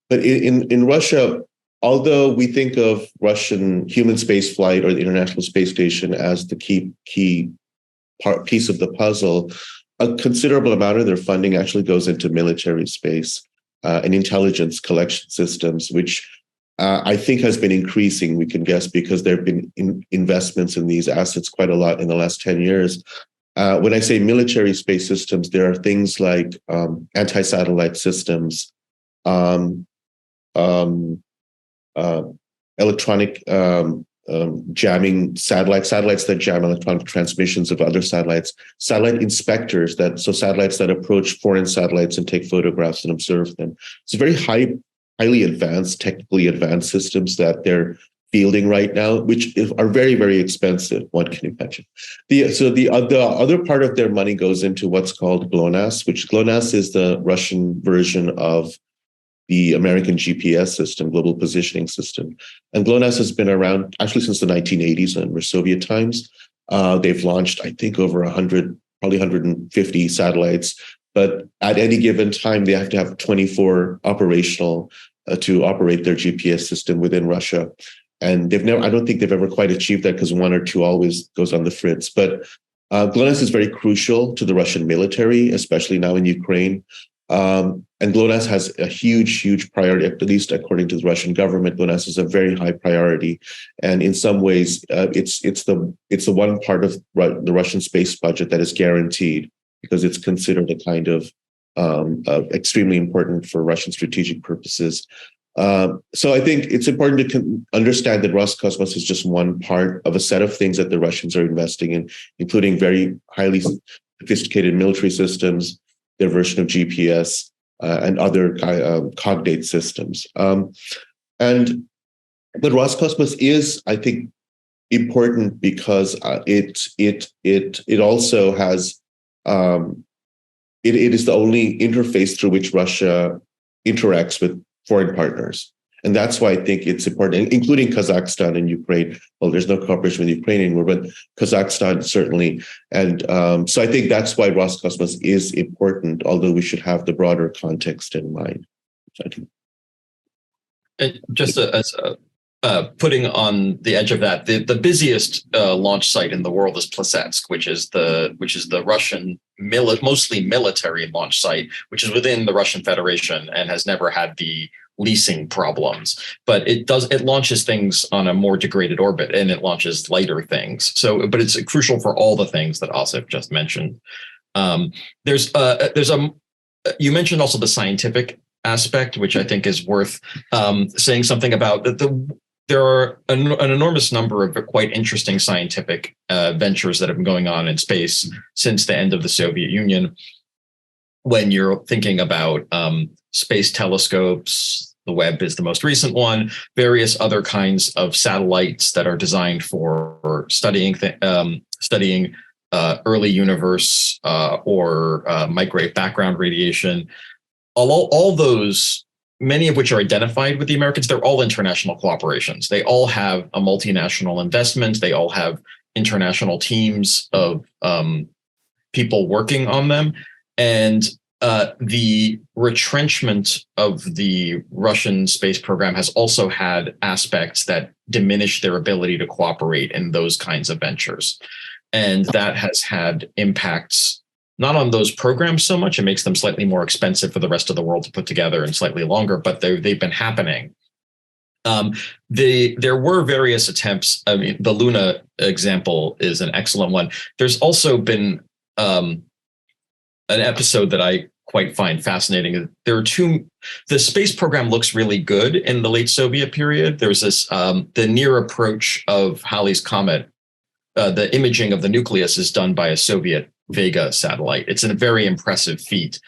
But in Russia, although we think of Russian human space flight or the International Space Station as the key piece of the puzzle, a considerable amount of their funding actually goes into military space. And intelligence collection systems, which I think has been increasing, we can guess, because there have been investments in these assets quite a lot in the last 10 years. When I say military space systems, there are things like anti-satellite systems, electronic jamming satellites that jam electronic transmissions of other satellites, satellite inspectors, satellites that approach foreign satellites and take photographs and observe them. It's very highly advanced, technically advanced systems that they're fielding right now, which are very, very expensive, one can imagine. The other part of their money goes into what's called GLONASS, which GLONASS is the Russian version of the American GPS system, Global Positioning System. And GLONASS has been around actually since the 1980s and Soviet times. They've launched, I think, over 100, probably 150 satellites. But at any given time, they have to have 24 operational to operate their GPS system within Russia. And I don't think they've ever quite achieved that because one or two always goes on the fritz. But GLONASS is very crucial to the Russian military, especially now in Ukraine. And GLONASS has a huge priority, at least according to the Russian government. GLONASS is a very high priority. And in some ways, it's the one part of the Russian space budget that is guaranteed because it's considered a kind of extremely important for Russian strategic purposes. So I think it's important to understand that Roscosmos is just one part of a set of things that the Russians are investing in, including very highly sophisticated military systems, their version of GPS, and other cognate systems. But Roscosmos is, I think, important because it also has it is the only interface through which Russia interacts with foreign partners. And that's why I think it's important, including Kazakhstan and Ukraine. Well, there's no cooperation with Ukraine anymore, but Kazakhstan certainly. And so I think that's why Roscosmos is important, although we should have the broader context in mind. And just as putting on the edge of that, the busiest launch site in the world is Plesetsk, which is the Russian mostly military launch site, which is within the Russian Federation and has never had the leasing problems. But it launches things on a more degraded orbit, and it launches lighter things. So, but it's crucial for all the things that Asif just mentioned. You mentioned also the scientific aspect, which I think is worth saying something about. There are an enormous number of quite interesting scientific ventures that have been going on in space since the end of the Soviet Union. When you're thinking about space telescopes, the Webb is the most recent one, various other kinds of satellites that are designed for studying early universe or microwave background radiation. All those, many of which are identified with the Americans, they're all international cooperations. They all have a multinational investment. They all have international teams of people working on them. And the retrenchment of the Russian space program has also had aspects that diminish their ability to cooperate in those kinds of ventures. And that has had impacts not on those programs so much. It makes them slightly more expensive for the rest of the world to put together and slightly longer, but they've been happening. There were various attempts. I mean, the Luna example is an excellent one. There's also been an episode that I quite find fascinating. The space program looks really good in the late Soviet period. There's this, the near approach of Halley's Comet. The imaging of the nucleus is done by a Soviet Vega satellite. It's a very impressive feat.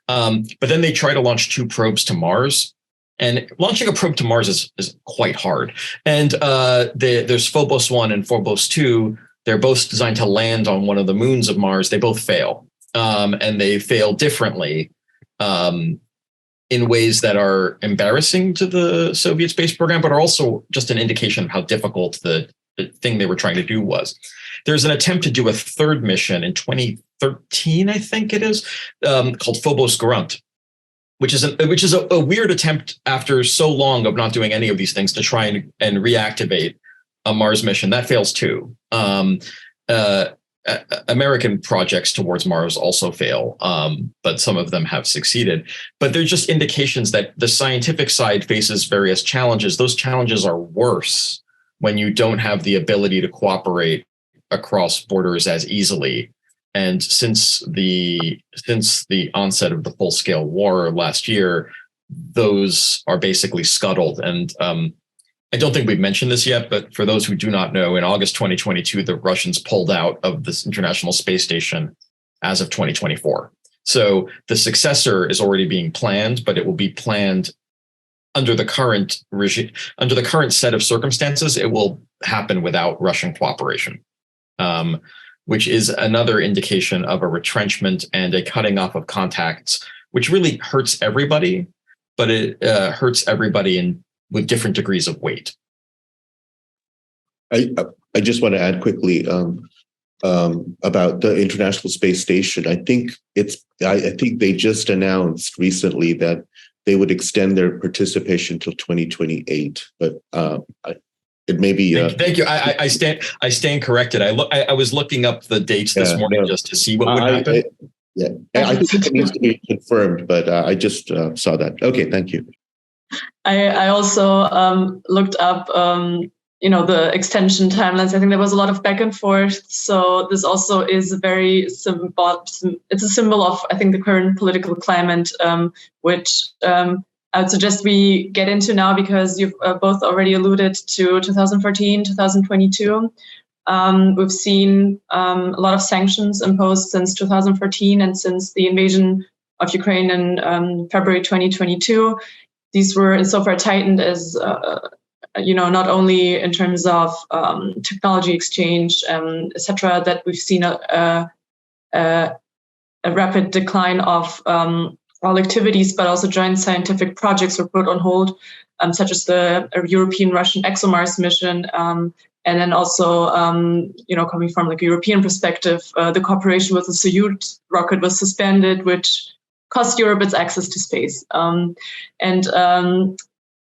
But then they try to launch 2 probes to Mars. And launching a probe to Mars is quite hard. And there's Phobos 1 and Phobos 2. They're both designed to land on one of the moons of Mars. They both fail. And they fail differently in ways that are embarrassing to the Soviet space program, but are also just an indication of how difficult the thing they were trying to do was. There's an attempt to do a 3rd mission in 2013, I think it is, called Phobos Grunt, which is a weird attempt after so long of not doing any of these things to try and reactivate a Mars mission. That fails too. American projects towards Mars also fail, but some of them have succeeded. But they're just indications that the scientific side faces various challenges. Those challenges are worse when you don't have the ability to cooperate across borders as easily. And since the onset of the full-scale war last year, those are basically scuttled. And I don't think we've mentioned this yet, but for those who do not know, in August 2022, the Russians pulled out of this International Space Station as of 2024. So the successor is already being planned, but it will be planned under the current regime, under the current set of circumstances. It will happen without Russian cooperation, which is another indication of a retrenchment and a cutting off of contacts, which really hurts everybody, but it hurts everybody with different degrees of weight. I just want to add quickly about the International Space Station. I think they just announced recently that they would extend their participation till 2028. But it may be. Thank you. I stand corrected. I was looking up the dates this morning just to see what would happen. I think it needs to be confirmed, but I just saw that. Okay, thank you. I also looked up, the extension timelines. I think there was a lot of back and forth. So this also is it's a symbol of, I think, the current political climate, which I would suggest we get into now, because you've both already alluded to 2014, 2022. We've seen a lot of sanctions imposed since 2014 and since the invasion of Ukraine in February 2022. These were insofar tightened as, not only in terms of technology exchange, et cetera, that we've seen a rapid decline of all activities, but also joint scientific projects were put on hold, such as the European-Russian ExoMars mission. And then also, coming from like a European perspective, the cooperation with the Soyuz rocket was suspended, which cost Europe its access to space. In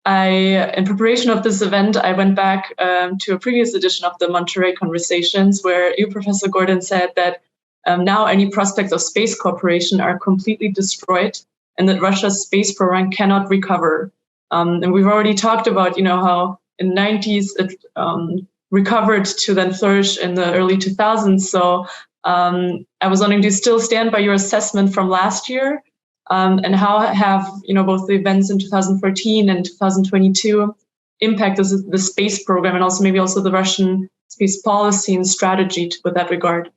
preparation of this event, I went back to a previous edition of the Monterey Conversations, where you, Professor Gordin, said that now any prospects of space cooperation are completely destroyed, and that Russia's space program cannot recover. And we've already talked about, how in the 90s it recovered to then flourish in the early 2000s. So I was wondering, do you still stand by your assessment from last year? And how have, both the events in 2014 and 2022 impacted the space program, and also maybe also the Russian space policy and strategy with that regard?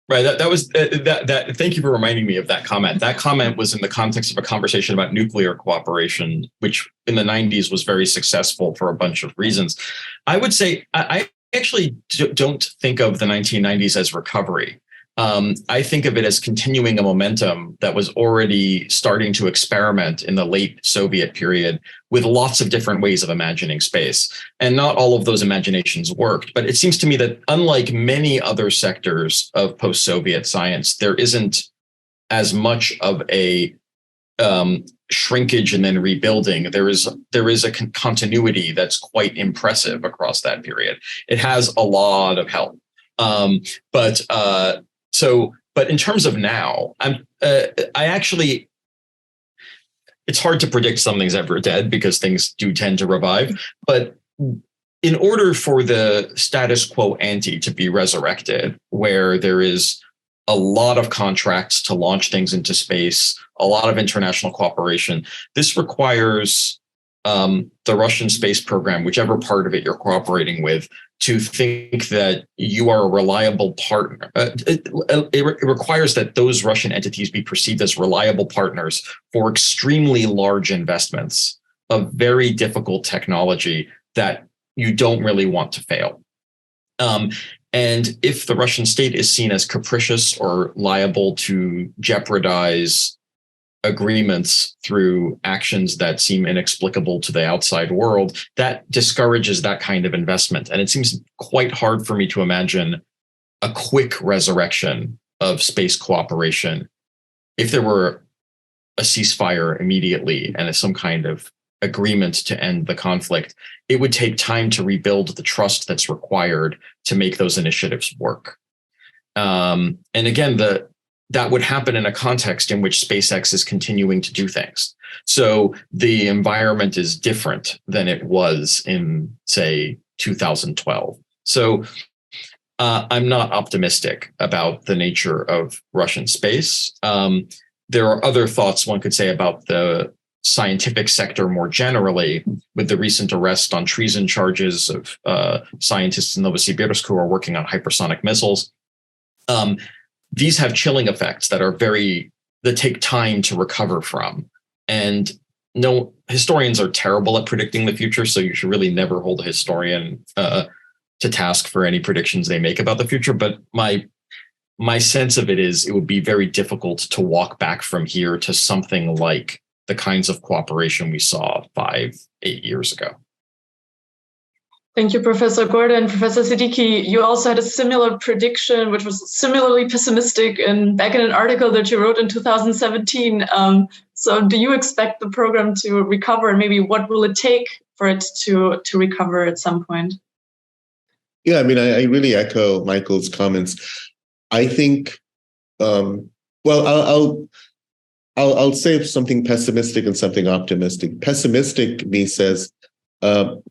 Right. That was that. Thank you for reminding me of that comment. That comment was in the context of a conversation about nuclear cooperation, which in the 90s was very successful for a bunch of reasons. I would say I actually don't think of the 1990s as recovery. I think of it as continuing a momentum that was already starting to experiment in the late Soviet period with lots of different ways of imagining space. And not all of those imaginations worked. But it seems to me that unlike many other sectors of post-Soviet science, there isn't as much of a shrinkage and then rebuilding. There is a continuity that's quite impressive across that period. It has a lot of help. But in terms of now, it's hard to predict something's ever dead because things do tend to revive. But in order for the status quo ante to be resurrected, where there is a lot of contracts to launch things into space, a lot of international cooperation, this requires the Russian space program, whichever part of it you're cooperating with, to think that you are a reliable partner. It requires that those Russian entities be perceived as reliable partners for extremely large investments of very difficult technology that you don't really want to fail. And if the Russian state is seen as capricious or liable to jeopardize agreements through actions that seem inexplicable to the outside world, that discourages that kind of investment. And it seems quite hard for me to imagine a quick resurrection of space cooperation if there were a ceasefire immediately and some kind of agreement to end the conflict. It would take time to rebuild the trust that's required to make those initiatives work. And again, that would happen in a context in which SpaceX is continuing to do things. So the environment is different than it was in, say, 2012. So I'm not optimistic about the nature of Russian space. There are other thoughts one could say about the scientific sector more generally, with the recent arrest on treason charges of scientists in Novosibirsk who are working on hypersonic missiles. These have chilling effects that take time to recover from. And no, historians are terrible at predicting the future, so you should really never hold a historian to task for any predictions they make about the future. But my sense of it is it would be very difficult to walk back from here to something like the kinds of cooperation we saw 5-8 years ago. Thank you, Professor Gordin. Professor Siddiqi, you also had a similar prediction, which was similarly pessimistic back in an article that you wrote in 2017. So do you expect the program to recover, and maybe what will it take for it to recover at some point? Yeah, I mean, I really echo Michael's comments. I think, I'll say something pessimistic and something optimistic. Pessimistic me says,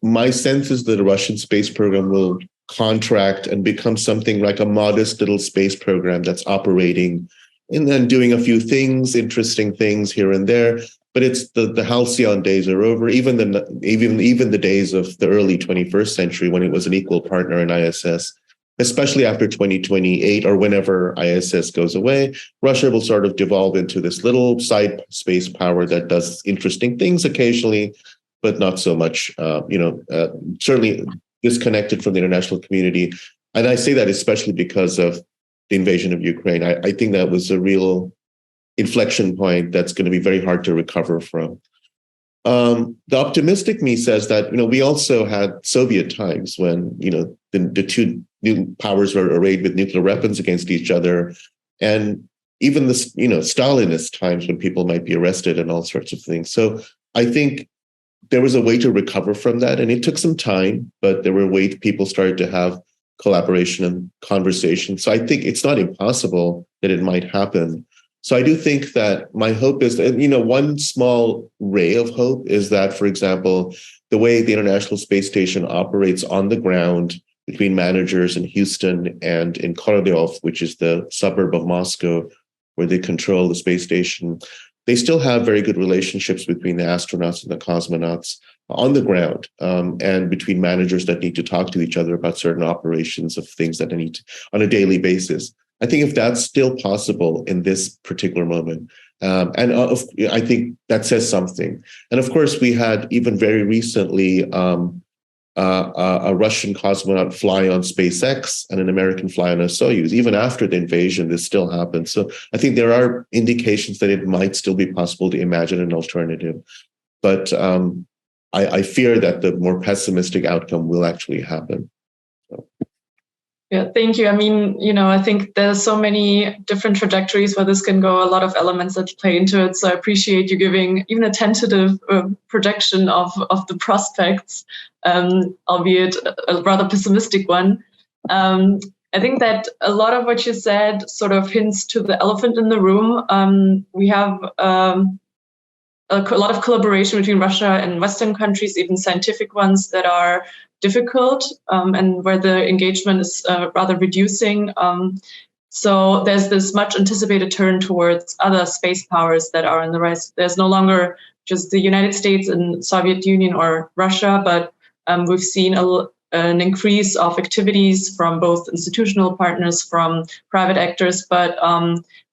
my sense is that the Russian space program will contract and become something like a modest little space program that's operating and then doing a few things, interesting things here and there. But it's the halcyon days are over. Even the days of the early 21st century when it was an equal partner in ISS, especially after 2028 or whenever ISS goes away, Russia will sort of devolve into this little side space power that does interesting things occasionally, but not so much, certainly disconnected from the international community. And I say that especially because of the invasion of Ukraine. I think that was a real inflection point that's going to be very hard to recover from. The optimistic me says that, we also had Soviet times when, the two new powers were arrayed with nuclear weapons against each other. And even the, Stalinist times when people might be arrested and all sorts of things. So I think there was a way to recover from that. And it took some time, but there were ways people started to have collaboration and conversation. So I think it's not impossible that it might happen. So I do think that my hope is that, one small ray of hope is that, for example, the way the International Space Station operates on the ground between managers in Houston and in Korolyov, which is the suburb of Moscow, where they control the space station, they still have very good relationships between the astronauts and the cosmonauts on the ground, and between managers that need to talk to each other about certain operations of things that they need to, on a daily basis. I think if that's still possible in this particular moment, I think that says something. And of course, we had even very recently a Russian cosmonaut fly on SpaceX and an American fly on a Soyuz. Even after the invasion, this still happens. So I think there are indications that it might still be possible to imagine an alternative. But I fear that the more pessimistic outcome will actually happen. So. Yeah, thank you. I mean, I think there's so many different trajectories where this can go, a lot of elements that play into it. So I appreciate you giving even a tentative projection of the prospects, albeit a rather pessimistic one. I think that a lot of what you said sort of hints to the elephant in the room. We have a lot of collaboration between Russia and Western countries, even scientific ones that are difficult, and where the engagement is rather reducing. So there's this much anticipated turn towards other space powers that are in the rise. There's no longer just the United States and Soviet Union or Russia, but we've seen an increase of activities from both institutional partners, from private actors, but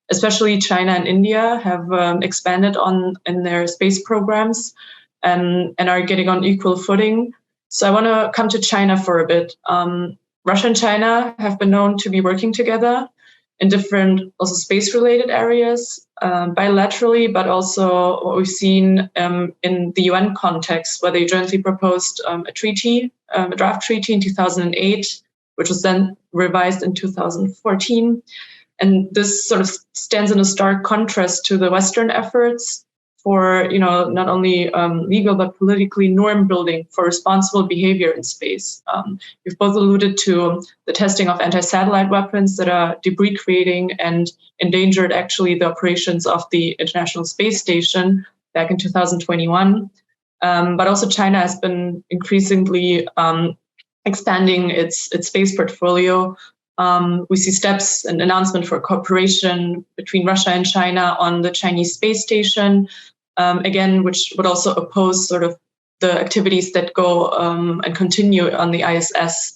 especially China and India have expanded in their space programs and are getting on equal footing. So I want to come to China for a bit. Russia and China have been known to be working together in different also space-related areas, bilaterally, but also what we've seen in the UN context, where they jointly proposed a draft treaty in 2008, which was then revised in 2014. And this sort of stands in a stark contrast to the Western efforts for, not only legal, but politically norm building for responsible behavior in space. You've both alluded to the testing of anti-satellite weapons that are debris creating and endangered actually the operations of the International Space Station back in 2021. But also China has been increasingly expanding its space portfolio. We see steps and announcement for cooperation between Russia and China on the Chinese space station, again, which would also oppose sort of the activities that go and continue on the ISS.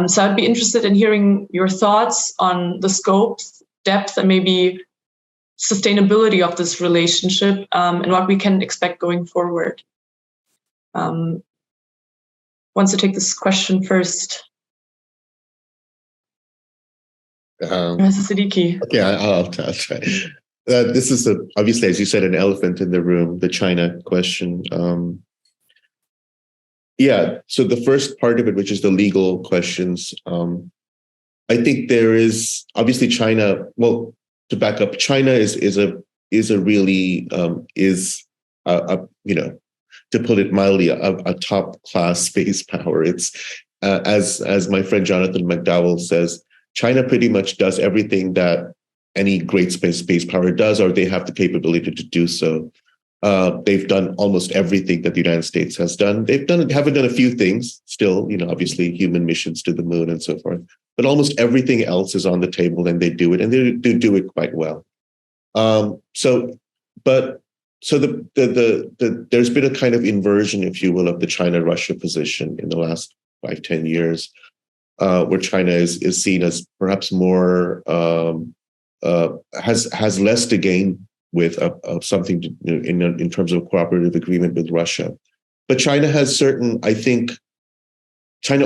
So I'd be interested in hearing your thoughts on the scope, depth, and maybe sustainability of this relationship, and what we can expect going forward. Wants to take this question first? Mr. Siddiqi. Okay, I'll try. This is obviously, as you said, an elephant in the room, the China question. So the first part of it, which is the legal questions, I think there is obviously China. Well, to back up, China is a is a really is a to put it mildly, a top class space power. It's as my friend Jonathan McDowell says, China pretty much does everything that any great space power does, or they have the capability to do so. They've done almost everything that the United States has done. Haven't done a few things still, obviously human missions to the moon and so forth, but almost everything else is on the table, and they do it, and they do it quite well. So there's been a kind of inversion, if you will, of the China-Russia position in the last 5-10 years, where China is seen as perhaps more has less to gain with something to, in terms of cooperative agreement with Russia. But China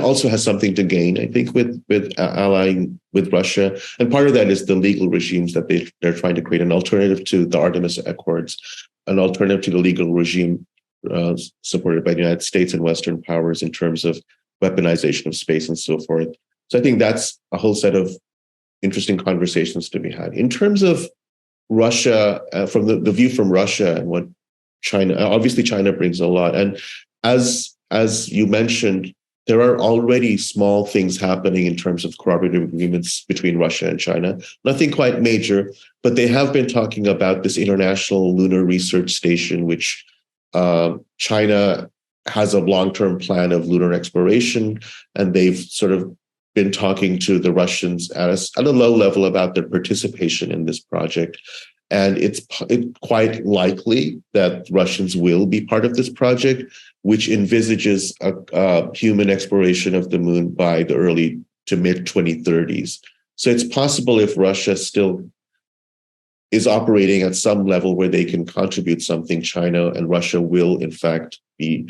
also has something to gain, I think, with allying with Russia. And part of that is the legal regimes that they're trying to create, an alternative to the Artemis Accords, an alternative to the legal regime supported by the United States and Western powers in terms of weaponization of space and so forth. So I think that's a whole set of interesting conversations to be had. In terms of Russia, from the view from Russia and what China, obviously China brings a lot. And as you mentioned, there are already small things happening in terms of cooperative agreements between Russia and China. Nothing quite major, but they have been talking about this International Lunar Research Station, which China has a long-term plan of lunar exploration, and they've sort of been talking to the Russians at a low level about their participation in this project. And it's quite likely that Russians will be part of this project, which envisages a human exploration of the moon by the early to mid 2030s. So it's possible, if Russia still is operating at some level where they can contribute something, China and Russia will, in fact, be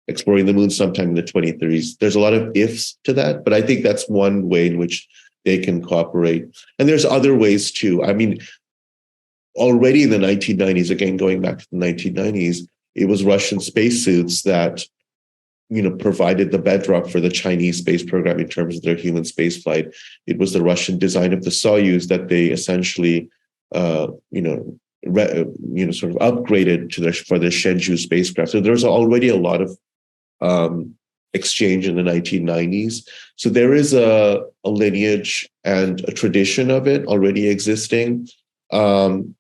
exploring the moon sometime in the 2030s. There's a lot of ifs to that, but I think that's one way in which they can cooperate. And there's other ways too. I mean, already in the 1990s, again, going back to the 1990s, it was Russian spacesuits that, provided the bedrock for the Chinese space program in terms of their human spaceflight. It was the Russian design of the Soyuz that they essentially, sort of upgraded for their Shenzhou spacecraft. So there's already a lot of exchange in the 1990s. So there is a lineage and a tradition of it already existing. And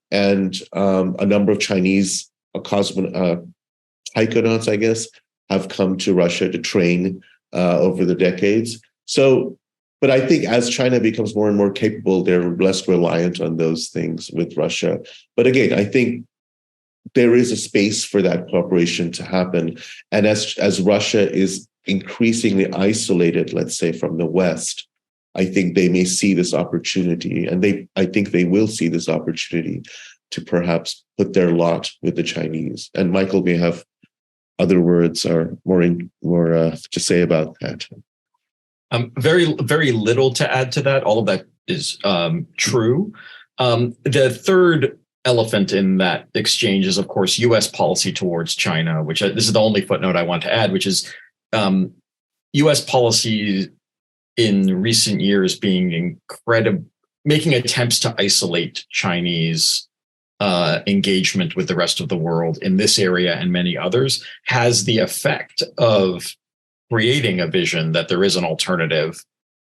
a number of Chinese taikonauts, I guess, have come to Russia to train over the decades. So, but I think as China becomes more and more capable, they're less reliant on those things with Russia. But again, I think there is a space for that cooperation to happen. And as Russia is increasingly isolated, let's say, from the West, I think they may see this opportunity, and I think they will see this opportunity to perhaps put their lot with the Chinese. And Michael may have other words or more to say about that. Very, very little to add to that. All of that is true. The third elephant in that exchange is, of course, U.S. policy towards China, which this is the only footnote I want to add, which is U.S. policy in recent years being making attempts to isolate Chinese engagement with the rest of the world in this area and many others has the effect of creating a vision that there is an alternative,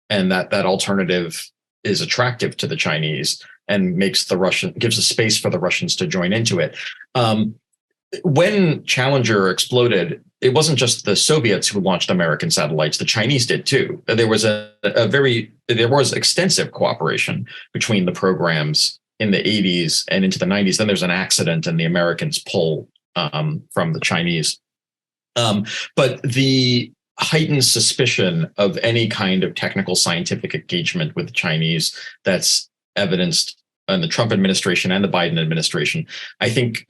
and that alternative is attractive to the Chinese and gives a space for the Russians to join into it. When Challenger exploded, it wasn't just the Soviets who launched American satellites; the Chinese did too. There was there was extensive cooperation between the programs in the 80s and into the 90s. Then there's an accident, and the Americans pull from the Chinese. But the heightened suspicion of any kind of technical scientific engagement with the Chinese that's evidenced in the Trump administration and the Biden administration, I think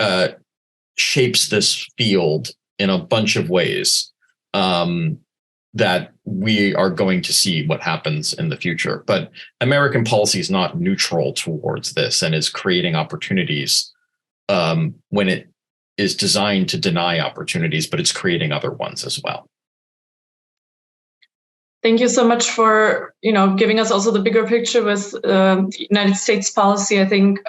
shapes this field in a bunch of ways that we are going to see what happens in the future. But American policy is not neutral towards this and is creating opportunities when it is designed to deny opportunities, but it's creating other ones as well. Thank you so much for, giving us also the bigger picture with the United States policy. I think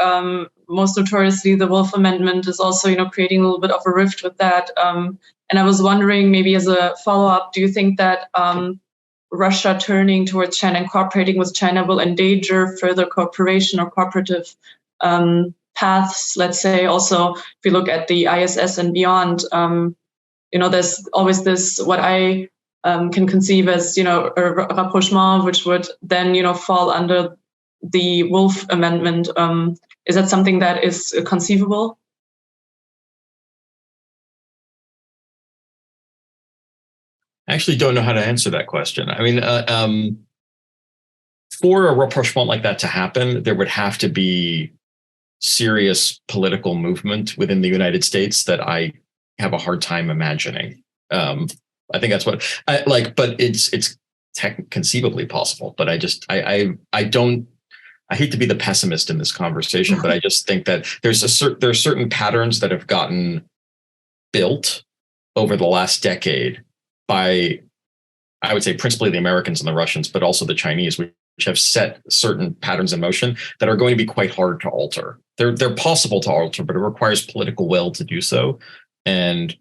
most notoriously the Wolf Amendment is also, creating a little bit of a rift with that. And I was wondering, maybe as a follow-up, do you think that Russia turning towards China and cooperating with China will endanger further cooperation or cooperative paths? Let's say also, if we look at the ISS and beyond, there's always this, what I can conceive as, a rapprochement, which would then, fall under the Wolf Amendment. Is that something that is conceivable? I actually don't know how to answer that question. I mean, for a rapprochement like that to happen, there would have to be serious political movement within the United States that I have a hard time imagining. I think that's what I like, but it's conceivably possible. But I hate to be the pessimist in this conversation, but I just think that there's certain patterns that have gotten built over the last decade by, I would say, principally the Americans and the Russians, but also the Chinese, which have set certain patterns in motion that are going to be quite hard to alter. They're possible to alter, but it requires political will to do so. And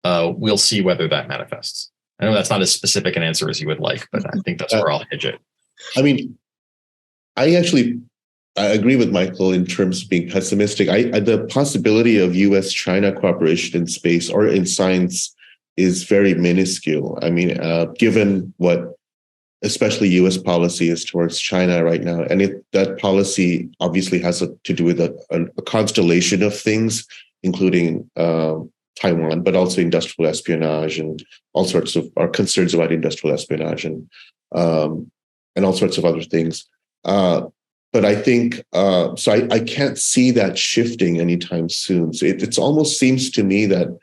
we'll see whether that manifests. I know that's not as specific an answer as you would like, but I think that's where I'll hedge it. I mean, I agree with Michael in terms of being pessimistic. The possibility of U.S.-China cooperation in space or in science is very minuscule. I mean, given what especially U.S. policy is towards China right now, and that policy obviously has to do with a constellation of things, including Taiwan, but also industrial espionage and all sorts of our concerns about industrial espionage and all sorts of other things. But I think I can't see that shifting anytime soon. So it almost seems to me that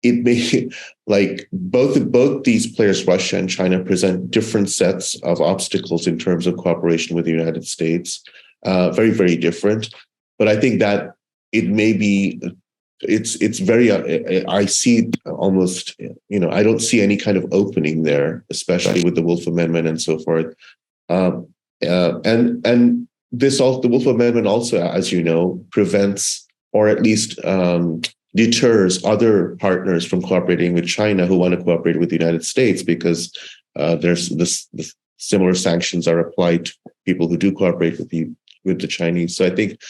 it may, like both these players, Russia and China, present different sets of obstacles in terms of cooperation with the United States. Very, very different. But I think that it may be. It's very. I see almost. I don't see any kind of opening there, especially with the Wolf Amendment and so forth. And the Wolf Amendment also, as you know, prevents or at least deters other partners from cooperating with China who want to cooperate with the United States, because there's the similar sanctions are applied to people who do cooperate with the Chinese. So I think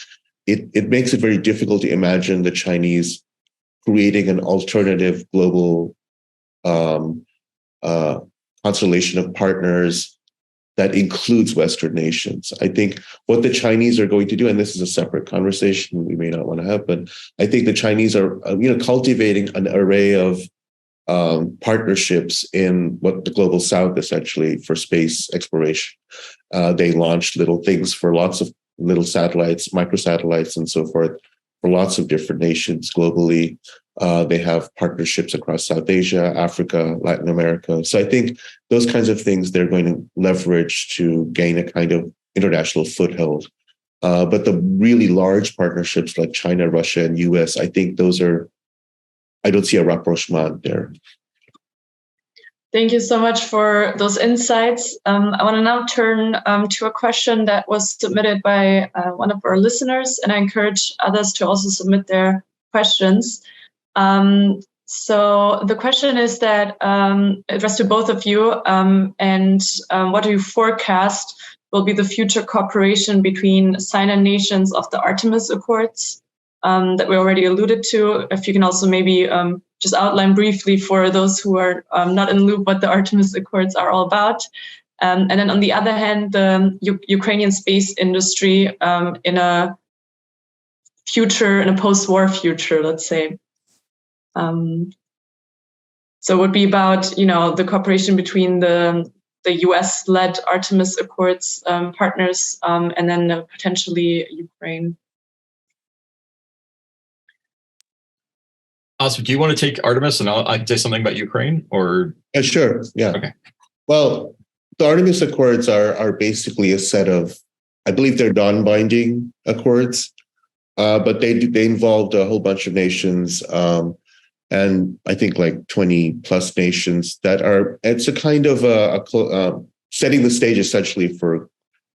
it makes it very difficult to imagine the Chinese creating an alternative global constellation of partners that includes Western nations. I think what the Chinese are going to do, and this is a separate conversation we may not want to have, but I think the Chinese are cultivating an array of partnerships in what the global south, essentially, for space exploration. They launched little things for lots of little satellites, microsatellites, and so forth, for lots of different nations globally. They have partnerships across South Asia, Africa, Latin America. So I think those kinds of things they're going to leverage to gain a kind of international foothold. But the really large partnerships like China, Russia, and US, I think I don't see a rapprochement there. Thank you so much for those insights. I want to now turn to a question that was submitted by one of our listeners, and I encourage others to also submit their questions. So the question is that addressed to both of you, and what do you forecast will be the future cooperation between signing nations of the Artemis Accords that we already alluded to? If you can also maybe just outline briefly for those who are not in the loop what the Artemis Accords are all about. And then on the other hand, the Ukrainian space industry in a post-war future, let's say. So it would be about, the cooperation between the US-led Artemis Accords partners and then potentially Ukraine. Asif, do you want to take Artemis and I can say something about Ukraine? Or sure, yeah. Okay. Well, the Artemis Accords are basically a set of, I believe they're non-binding accords, but they involved a whole bunch of nations. and I think like 20 plus nations that are, it's a kind of setting the stage essentially for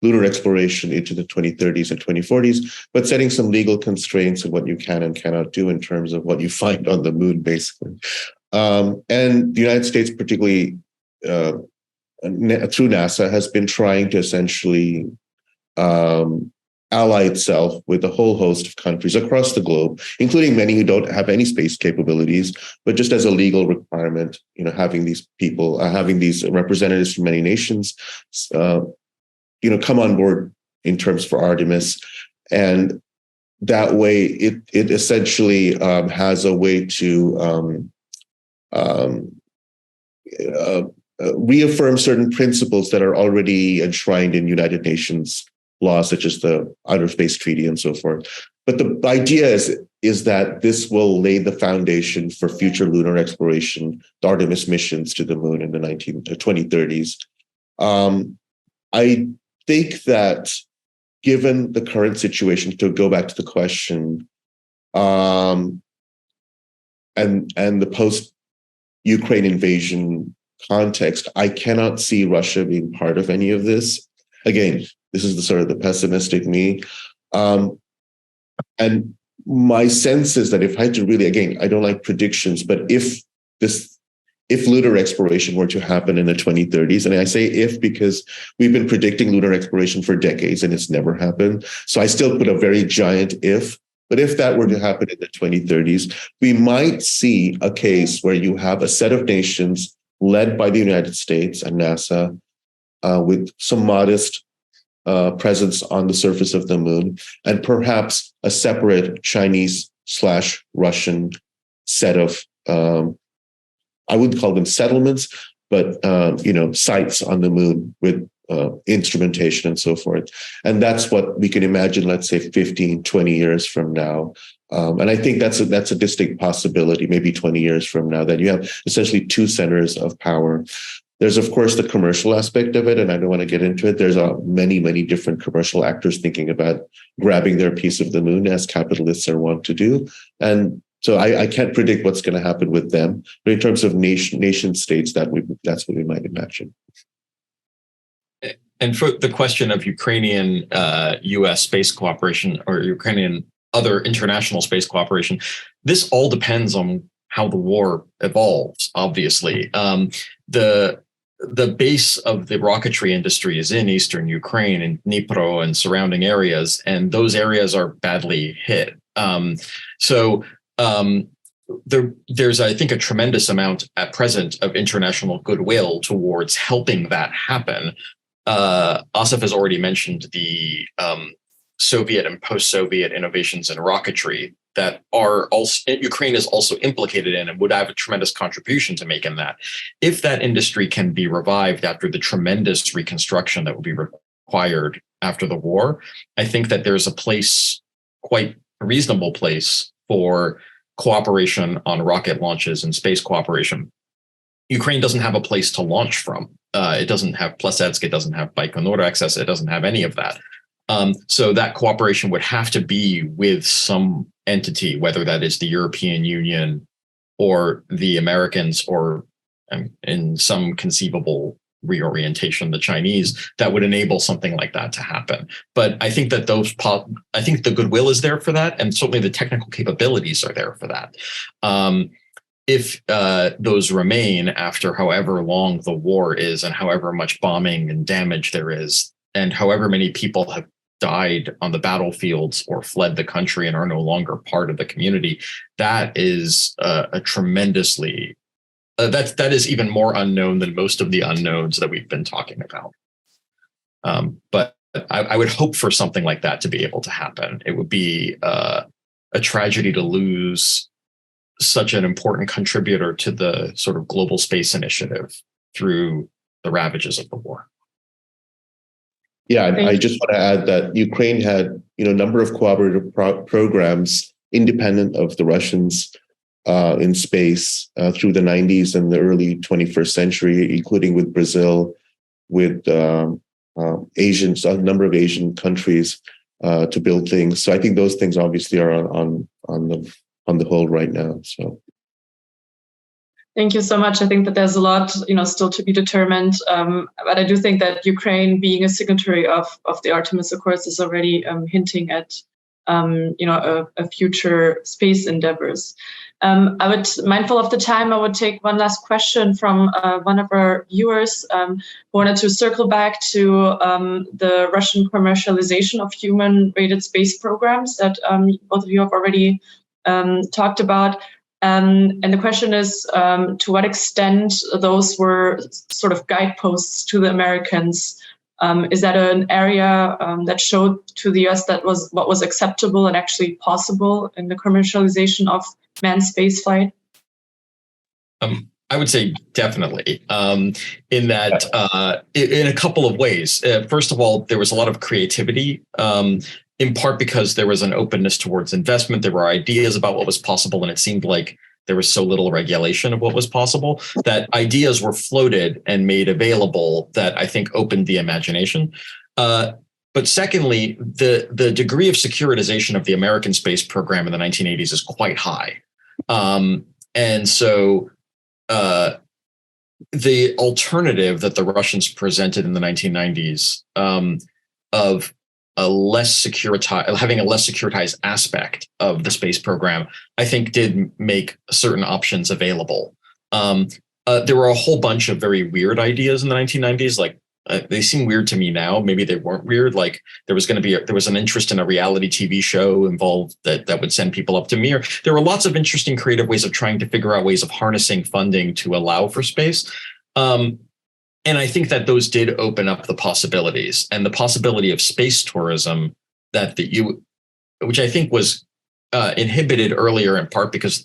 lunar exploration into the 2030s and 2040s, but setting some legal constraints on what you can and cannot do in terms of what you find on the moon, basically. And the United States, particularly through NASA, has been trying to essentially ally itself with a whole host of countries across the globe, including many who don't have any space capabilities, but just as a legal requirement, having these people, having these representatives from many nations, come on board in terms for Artemis. And that way it essentially has a way to reaffirm certain principles that are already enshrined in United Nations laws, such as the Outer Space Treaty and so forth. But the idea is that this will lay the foundation for future lunar exploration, the Artemis missions to the moon in the 2030s. I think that given the current situation, to go back to the question, and the post-Ukraine invasion context, I cannot see Russia being part of any of this. Again, this is the sort of the pessimistic me. And my sense is that if I had to really, again, I don't like predictions, but if lunar exploration were to happen in the 2030s, and I say if because we've been predicting lunar exploration for decades and it's never happened. So I still put a very giant if, but if that were to happen in the 2030s, we might see a case where you have a set of nations led by the United States and NASA with some modest presence on the surface of the moon, and perhaps a separate Chinese/Russian set of, I wouldn't call them settlements, but sites on the moon with instrumentation and so forth. And that's what we can imagine, let's say 15, 20 years from now. And I think that's a distinct possibility, maybe 20 years from now, that you have essentially two centers of power. There's, of course, the commercial aspect of it, and I don't want to get into it. There's many, many different commercial actors thinking about grabbing their piece of the moon, as capitalists are wont to do. And so I can't predict what's going to happen with them. But in terms of nation states, that's what we might imagine. And for the question of Ukrainian U.S. space cooperation or Ukrainian other international space cooperation, this all depends on how the war evolves, obviously. The base of the rocketry industry is in eastern Ukraine, in Dnipro and surrounding areas, and those areas are badly hit. There's, I think, a tremendous amount at present of international goodwill towards helping that happen. Asif has already mentioned the Soviet and post-Soviet innovations in rocketry that are also Ukraine is also implicated in and would have a tremendous contribution to make in that. If that industry can be revived after the tremendous reconstruction that will be required after the war, I think that there's a place, quite a reasonable place, for cooperation on rocket launches and space cooperation. Ukraine doesn't have a place to launch from. It doesn't have Plesetsk, it doesn't have Baikonur access, it doesn't have any of that. So that cooperation would have to be with some entity, whether that is the European Union or the Americans, or in some conceivable reorientation, the Chinese, that would enable something like that to happen. But I think that I think the goodwill is there for that, and certainly the technical capabilities are there for that. If those remain after however long the war is, and however much bombing and damage there is, and however many people have died on the battlefields or fled the country and are no longer part of the community, that is a tremendously that is even more unknown than most of the unknowns that we've been talking about. But I would hope for something like that to be able to happen. It would be a tragedy to lose such an important contributor to the sort of global space initiative through the ravages of the war. Yeah, I just want to add that Ukraine had, a number of cooperative programs independent of the Russians in space through the 90s and the early 21st century, including with Brazil, with Asians, a number of Asian countries to build things. So I think those things obviously are on the hold right now. So Thank you so much. I think that there's a lot, still to be determined. But I do think that Ukraine, being a signatory of the Artemis Accords, is already hinting at, a future space endeavors. Mindful of the time, I would take one last question from one of our viewers who wanted to circle back to the Russian commercialization of human-rated space programs that both of you have already talked about. And the question is, to what extent those were sort of guideposts to the Americans? Is that an area that showed to the US that was what was acceptable and actually possible in the commercialization of manned spaceflight? I would say definitely, in that in a couple of ways. First of all, there was a lot of creativity, in part because there was an openness towards investment. There were ideas about what was possible, and it seemed like there was so little regulation of what was possible that ideas were floated and made available that I think opened the imagination. But secondly, the degree of securitization of the American space program in the 1980s is quite high. And so the alternative that the Russians presented in the 1990s of having a less securitized aspect of the space program, I think did make certain options available. There were a whole bunch of very weird ideas in the 1990s, like they seem weird to me now. Maybe they weren't weird. Like there was an interest in a reality TV show involved that would send people up to Mir. There were lots of interesting creative ways of trying to figure out ways of harnessing funding to allow for space. And I think that those did open up the possibilities, and the possibility of space tourism which I think was inhibited earlier in part because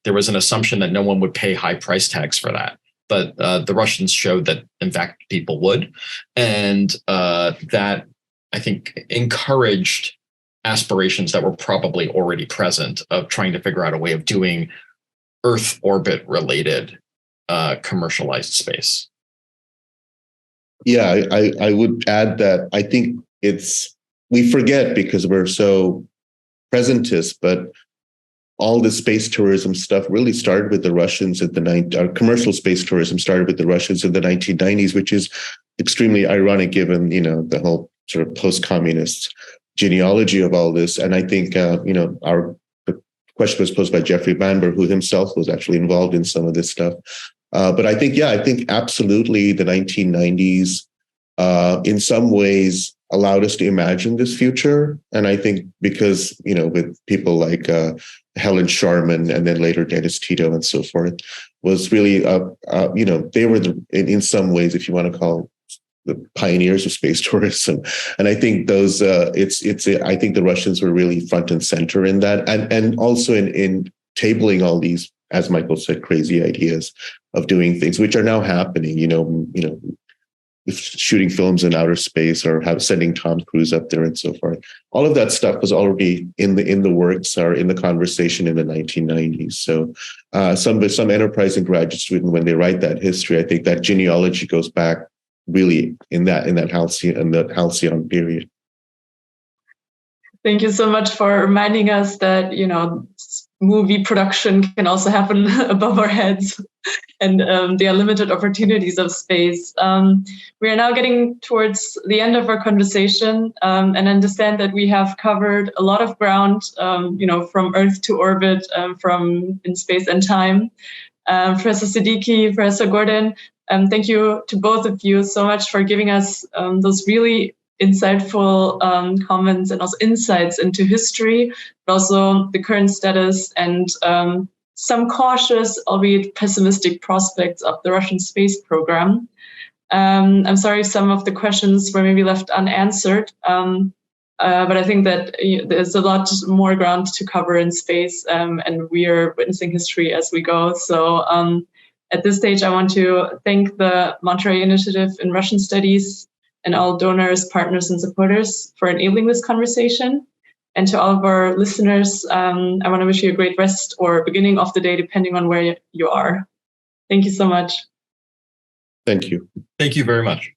there was an assumption that no one would pay high price tags for that. But the Russians showed that, in fact, people would. And that, I think, encouraged aspirations that were probably already present of trying to figure out a way of doing Earth orbit related commercialized space. Yeah, I would add that I think we forget because we're so presentist, but all the space tourism stuff really started with the Russians commercial space tourism started with the Russians in the 1990s, which is extremely ironic given, the whole sort of post-communist genealogy of all this. And I think, the question was posed by Jeffrey Bamber, who himself was actually involved in some of this stuff. But I think absolutely the 1990s in some ways allowed us to imagine this future. And I think because, with people like Helen Sharman and then later Dennis Tito and so forth, was really, they were in some ways, if you want to call the pioneers of space tourism. And I think those, I think the Russians were really front and center in that. And also in tabling all these, as Michael said, crazy ideas of doing things, which are now happening, shooting films in outer space or sending Tom Cruise up there and so forth. All of that stuff was already in the works or in the conversation in the 1990s. So some enterprising graduate student, when they write that history, I think that genealogy goes back really in that halcyon period. Thank you so much for reminding us that, movie production can also happen above our heads, and the unlimited opportunities of space. We are now getting towards the end of our conversation, and understand that we have covered a lot of ground, from Earth to orbit, from in space and time. Professor Siddiqi, Professor Gordin, thank you to both of you so much for giving us those really insightful comments and also insights into history, but also the current status and some cautious, albeit pessimistic prospects of the Russian space program. I'm sorry if some of the questions were maybe left unanswered, but I think that there's a lot more ground to cover in space, and we are witnessing history as we go. So at this stage, I want to thank the Monterey Initiative in Russian Studies and all donors, partners, and supporters for enabling this conversation. And to all of our listeners, I want to wish you a great rest or beginning of the day, depending on where you are. Thank you so much. Thank you. Thank you very much.